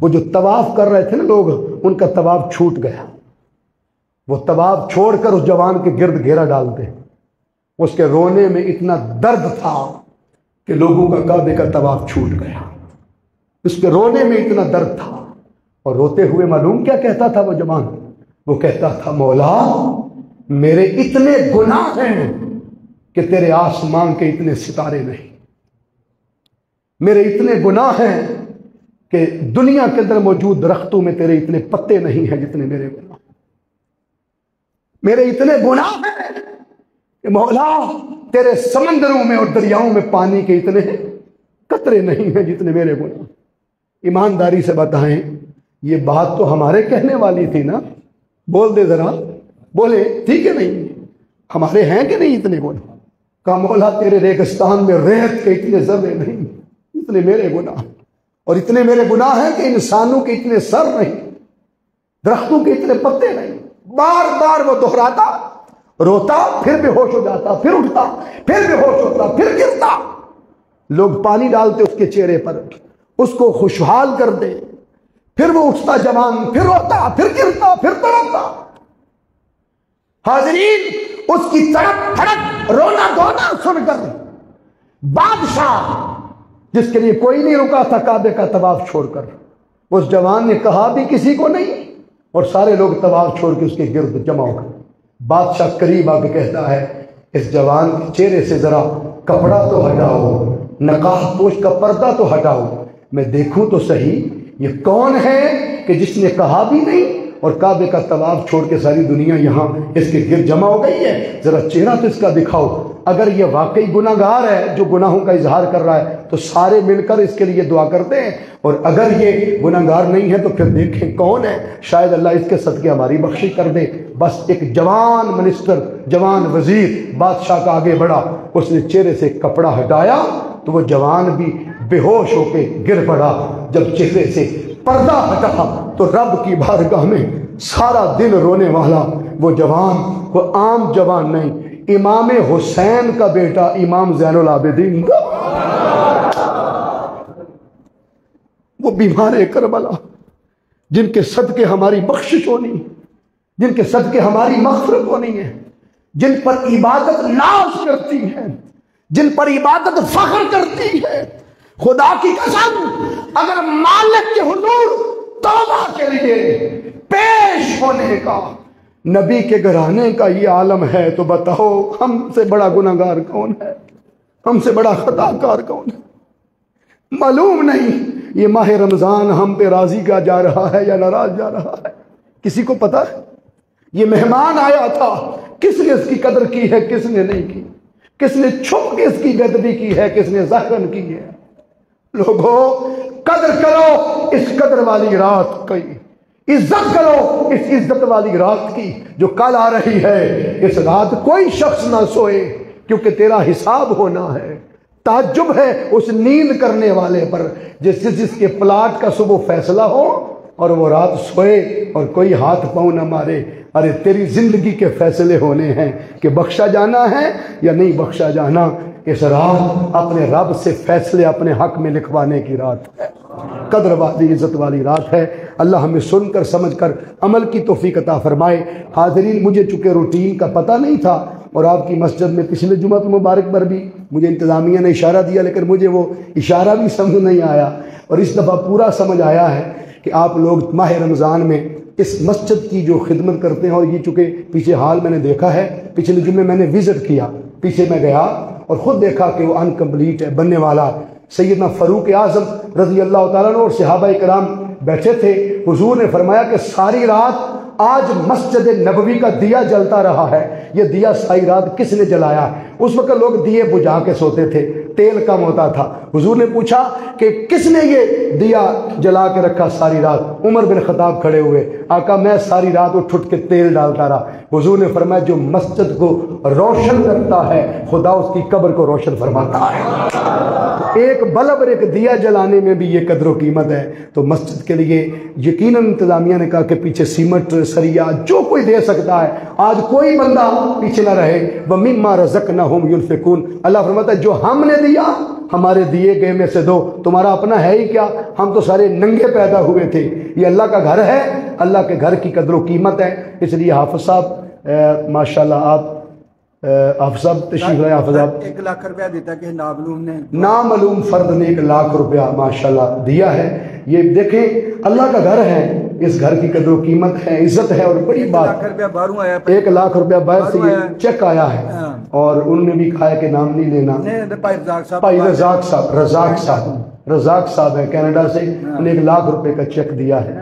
وہ جو طواف کر رہے تھے نا لوگ، ان کا طواف چھوٹ گیا. وہ طواف چھوڑ کر اس جوان کے گرد گھیرا ڈالتے. اس کے رونے میں اتنا درد تھا کہ لوگوں کا کعبے کا طواف چھوٹ گیا. اس کے رونے میں اتنا درد تھا، اور روتے ہوئے معلوم کیا کہتا تھا وہ جوان؟ وہ کہتا تھا مولا میرے اتنے گناہ ہیں کہ تیرے آسمان کے اتنے ستارے نہیں. میرے اتنے گناہ ہیں کہ دنیا کے اندر موجود درختوں میں تیرے اتنے پتے نہیں ہیں جتنے میرے گناہ. میرے اتنے گناہ ہیں کہ مولا تیرے سمندروں میں اور دریاؤں میں پانی کے اتنے قطرے نہیں ہیں جتنے میرے گناہ. ایمانداری سے بتائیں یہ بات تو ہمارے کہنے والی تھی نا؟ بول دے ذرا، بولے ٹھیک ہے نہیں؟ ہمارے ہیں کہ نہیں اتنے گناہ؟ کہا مولا تیرے ریگستان میں ریت کے اتنے ذرے نہیں اتنے میرے گناہ، اور اتنے میرے گناہ ہیں کہ انسانوں کے اتنے سر نہیں، درختوں کے اتنے پتے نہیں. بار بار وہ دہراتا، روتا، پھر بے ہوش ہو جاتا، پھر اٹھتا، پھر بے ہوش ہوتا، پھر گرتا. لوگ پانی ڈالتے اس کے چہرے پر، اس کو خوشحال کر دے، پھر وہ اٹھتا جوان، پھر روتا، پھر گرتا، پھر تڑپتا. حاضرین اس کی تڑپ تھڑپ رونا دھونا سن کر بادشاہ جس کے لیے کوئی نہیں رکا تھا کعبے کا طواف چھوڑ کر، اس جوان نے کہا بھی کسی کو نہیں، اور سارے لوگ طواف چھوڑ کے اس کے گرد جمع ہو گئے. بادشاہ قریب آ کے کہتا ہے اس جوان کے چہرے سے ذرا کپڑا تو ہٹاؤ، نقاب پوش کا پردہ تو ہٹاؤ، میں دیکھوں تو صحیح یہ کون ہے کہ جس نے کہا بھی نہیں اور کعبے کا طواف چھوڑ کے ساری دنیا یہاں اس کے گرد جمع ہو گئی ہے. ذرا چہرہ تو اس کا دکھاؤ. اگر یہ واقعی گناہ گار ہے جو گناہوں کا اظہار کر رہا ہے تو سارے مل کر اس کے لیے دعا کرتے ہیں، اور اگر یہ گناہ گار نہیں ہے تو پھر دیکھیں کون ہے، شاید اللہ اس کے صدقے ہماری بخشش کر دے. بس ایک جوان منسٹر، جوان وزیر بادشاہ کا آگے بڑھا، اس نے چہرے سے کپڑا ہٹایا تو وہ جوان بھی بے ہوش ہو کے گر پڑا. جب چہرے سے پردہ ہٹا تو رب کی بارگاہ میں سارا دن رونے والا وہ جوان، وہ عام جوان نہیں، امام حسین کا بیٹا امام زین العابدین کا وہ بیمار کربلا، جن کے صدقے ہماری بخشش ہونی، جن کے صدقے ہماری مغفرت ہونی ہے، جن پر عبادت ناز کرتی ہے، جن پر عبادت فخر کرتی ہے. خدا کی قسم اگر مالک کے حضور توبہ کے لیے پیش ہونے کا نبی کے گھرانے کا یہ عالم ہے تو بتاؤ ہم سے بڑا گناہگار کون ہے؟ ہم سے بڑا خطا کار کون ہے؟ معلوم نہیں یہ ماہ رمضان ہم پہ راضی کا جا رہا ہے یا ناراض جا رہا ہے، کسی کو پتا ہے؟ یہ مہمان آیا تھا، کس نے اس کی قدر کی ہے، کس نے نہیں کی، کس نے چھپ کے اس کی بےادبی کی ہے، کس نے ظاہراً کی ہے. لوگوں قدر کرو اس قدر والی رات کی، عزت کرو اس عزت والی رات کی جو کل آ رہی ہے. اس رات کوئی شخص نہ سوئے کیونکہ تیرا حساب ہونا ہے. تعجب ہے اس نیند کرنے والے پر جس کے پلاٹ کا صبح فیصلہ ہو اور وہ رات سوئے اور کوئی ہاتھ پاؤں نہ مارے. ارے تیری زندگی کے فیصلے ہونے ہیں کہ بخشا جانا ہے یا نہیں بخشا جانا. اس رات اپنے رب سے فیصلے اپنے حق میں لکھوانے کی رات ہے، قدر والی عزت والی رات ہے. اللہ ہمیں سن کر سمجھ کر عمل کی توفیق عطا فرمائے. حاضرین مجھے چونکہ روٹین کا پتہ نہیں تھا اور آپ کی مسجد میں پچھلے جمعہ مبارک پر بھی مجھے انتظامیہ نے اشارہ دیا، لیکن مجھے وہ اشارہ بھی سمجھ نہیں آیا، اور اس دفعہ پورا سمجھ آیا ہے کہ آپ لوگ ماہ رمضان میں اس مسجد کی جو خدمت کرتے ہیں. اور یہ چونکہ پیچھے حال میں نے دیکھا ہے، پچھلے جمعے میں نے وزٹ کیا، پیچھے میں گیا اور خود دیکھا کہ وہ انکمپلیٹ ہے، بننے والا. سیدنا فاروق اعظم رضی اللہ تعالیٰ عنہ اور صحابہ کرام بیٹھے تھے. حضور نے فرمایا کہ ساری رات آج مسجد نبوی کا دیا جلتا رہا ہے، یہ دیا ساری رات کس نے جلایا؟ اس وقت لوگ دیے بجھا کے سوتے تھے، تیل کم ہوتا تھا. حضور نے پوچھا کہ کس نے یہ دیا جلا کے رکھا ساری رات؟ عمر بن خطاب کھڑے ہوئے، آقا میں ساری رات اٹھ کے تیل ڈالتا رہا. حضور نے فرمایا جو مسجد کو روشن کرتا ہے خدا اس کی قبر کو روشن فرماتا ہے. ایک بلب اور ایک دیا جلانے میں بھی یہ قدر و قیمت ہے. تو مسجد کے لیے یقیناً انتظامیہ نے کہا کہ پیچھے سیمنٹ سریا جو کوئی دے سکتا ہے، آج کوئی بندہ پیچھے نہ رہے. وَمِمَّا رَزَقْنَاهُمْ يُنْفِقُونَ. اللہ فرماتا ہے جو ہم نے دیا ہمارے دیے گئے میں سے دو، تمہارا اپنا ہے ہی کیا، ہم تو سارے ننگے پیدا ہوئے تھے، یہ اللہ کا گھر ہے، اللہ کے گھر کی قدر و قیمت ہے۔ اس لیے حافظ صاحب ماشاءاللہ آپ حافظ صاحب تشریف لائے۔ حافظ صاحب 1 لاکھ روپیہ دیتا کہ نامعلوم فرد نے 1 لاکھ روپیہ ماشاءاللہ دیا ہے۔ یہ دیکھیں اللہ کا گھر ہے، اس گھر کی قدر و قیمت ہے، عزت ہے، اور بڑی بات 1 لاکھ روپیہ باہر سے یہ چیک آیا ہے، اور انہوں نے بھی کہا ہے کہ نام نہیں لینا۔ بھائی رزاق صاحب ہے کینیڈا سے، انہوں نے 1 لاکھ روپے کا چیک دیا ہے،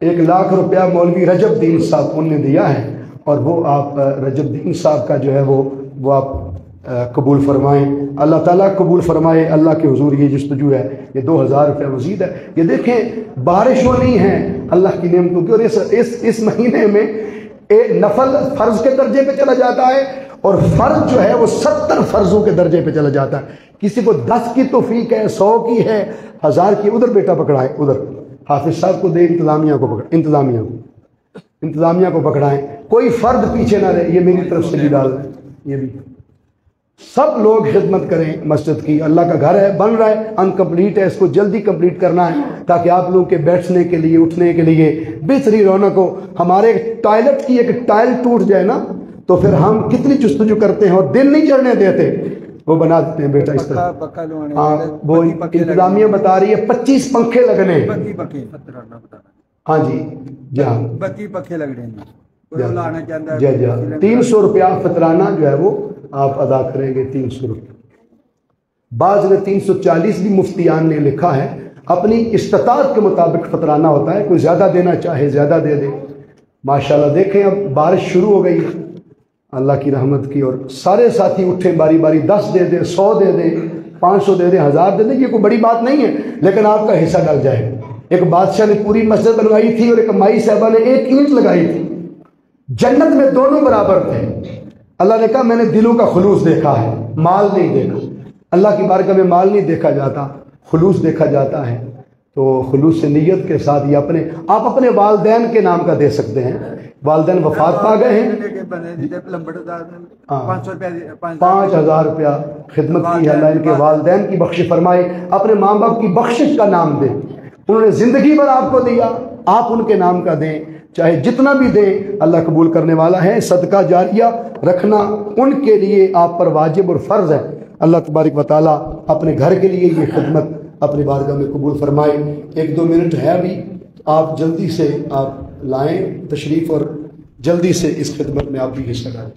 1 لاکھ روپیہ مولوی رجب الدین صاحب انہوں نے دیا ہے، اور وہ آپ رجب الدین صاحب کا جو ہے وہ آپ قبول فرمائیں، اللہ تعالیٰ قبول فرمائے۔ اللہ کے حضور یہ جستجو ہے، یہ 2000 روپے مزید ہے۔ یہ دیکھیں بارش ہونی ہے اللہ کی نعمتوں کی، اور اس مہینے میں نفل فرض کے درجے پہ چلا جاتا ہے، اور فرض جو ہے وہ 70 فرضوں کے درجے پہ چلا جاتا ہے۔ کسی کو 10 کی توفیق ہے، 100 کی ہے، 1000 کی، ادھر بیٹا پکڑائے، ادھر حافظ صاحب کو دے، انتظامیہ کو پکڑائیں، کوئی فرد پیچھے نہ رہے۔ یہ میری طرف سے بھی ڈال ہے، یہ بھی سب لوگ خدمت کریں مسجد کی، اللہ کا گھر ہے، بن رہا ہے، انکمپلیٹ ہے، اس کو جلدی کمپلیٹ کرنا ہے تاکہ آپ لوگوں کے بیٹھنے کے لیے، اٹھنے کے لیے بہتری رونق ہو۔ ہمارے ٹوائلٹ کی ایک ٹائل ٹوٹ جائے نا تو پھر ہم کتنی جستجو کرتے ہیں اور دن نہیں چڑھنے دیتے، وہ بنا دیتے ہیں بیٹا اس طرح۔ ہاں وہ انتظامیہ بتا رہی ہے 25 پنکھے لگنے، ہاں جی جہاں 32 پنکھے لگ رہے ہیں، 300 روپیہ فطرانہ جو ہے وہ آپ ادا کریں گے، 300 روپیہ۔ بعض نے 340 بھی مفتیان نے لکھا ہے، اپنی استطاعت کے مطابق فطرانہ ہوتا ہے، کوئی زیادہ دینا چاہے زیادہ دے دے۔ ماشاءاللہ دیکھیں اب بارش شروع ہو گئی اللہ کی رحمت کی، اور سارے ساتھی اٹھیں باری باری، 10 دے دیں، 100 دے دیں، 500 دے دیں، 1000 دے دیں، یہ کوئی بڑی بات نہیں ہے، لیکن آپ کا حصہ ڈل جائے۔ ایک بادشاہ نے پوری مسجد بنوائی تھی اور ایک مائی صاحبہ نے 1 اینٹ لگائی تھی، جنت میں دونوں برابر تھے۔ اللہ نے کہا میں نے دلوں کا خلوص دیکھا ہے، مال نہیں دیکھا۔ اللہ کی بارگاہ میں مال نہیں دیکھا جاتا، خلوص دیکھا جاتا ہے۔ تو خلوص سے نیت کے ساتھ یہ آپ اپنے والدین کے نام کا دے سکتے ہیں، والدین وفات پا گئے ہیں، 5000 روپیہ خدمت کی ہے، اللہ ان کے والدین کی بخشش فرمائے، اپنے ماں باپ کی بخشش کا نام دیں، انہوں نے زندگی بھر آپ کو دیا، آپ ان کے نام کا دیں، چاہے جتنا بھی دیں اللہ قبول کرنے والا ہے۔ صدقہ جاریہ رکھنا ان کے لیے آپ پر واجب اور فرض ہے۔ اللہ تبارک و تعالیٰ اپنے گھر کے لیے یہ خدمت اپنی بارگاہ میں قبول فرمائے۔ 1-2 منٹ ہے ابھی، آپ جلدی سے آپ لائیں تشریف، اور جلدی سے اس خدمت میں آپ بھی حصہ لائیں۔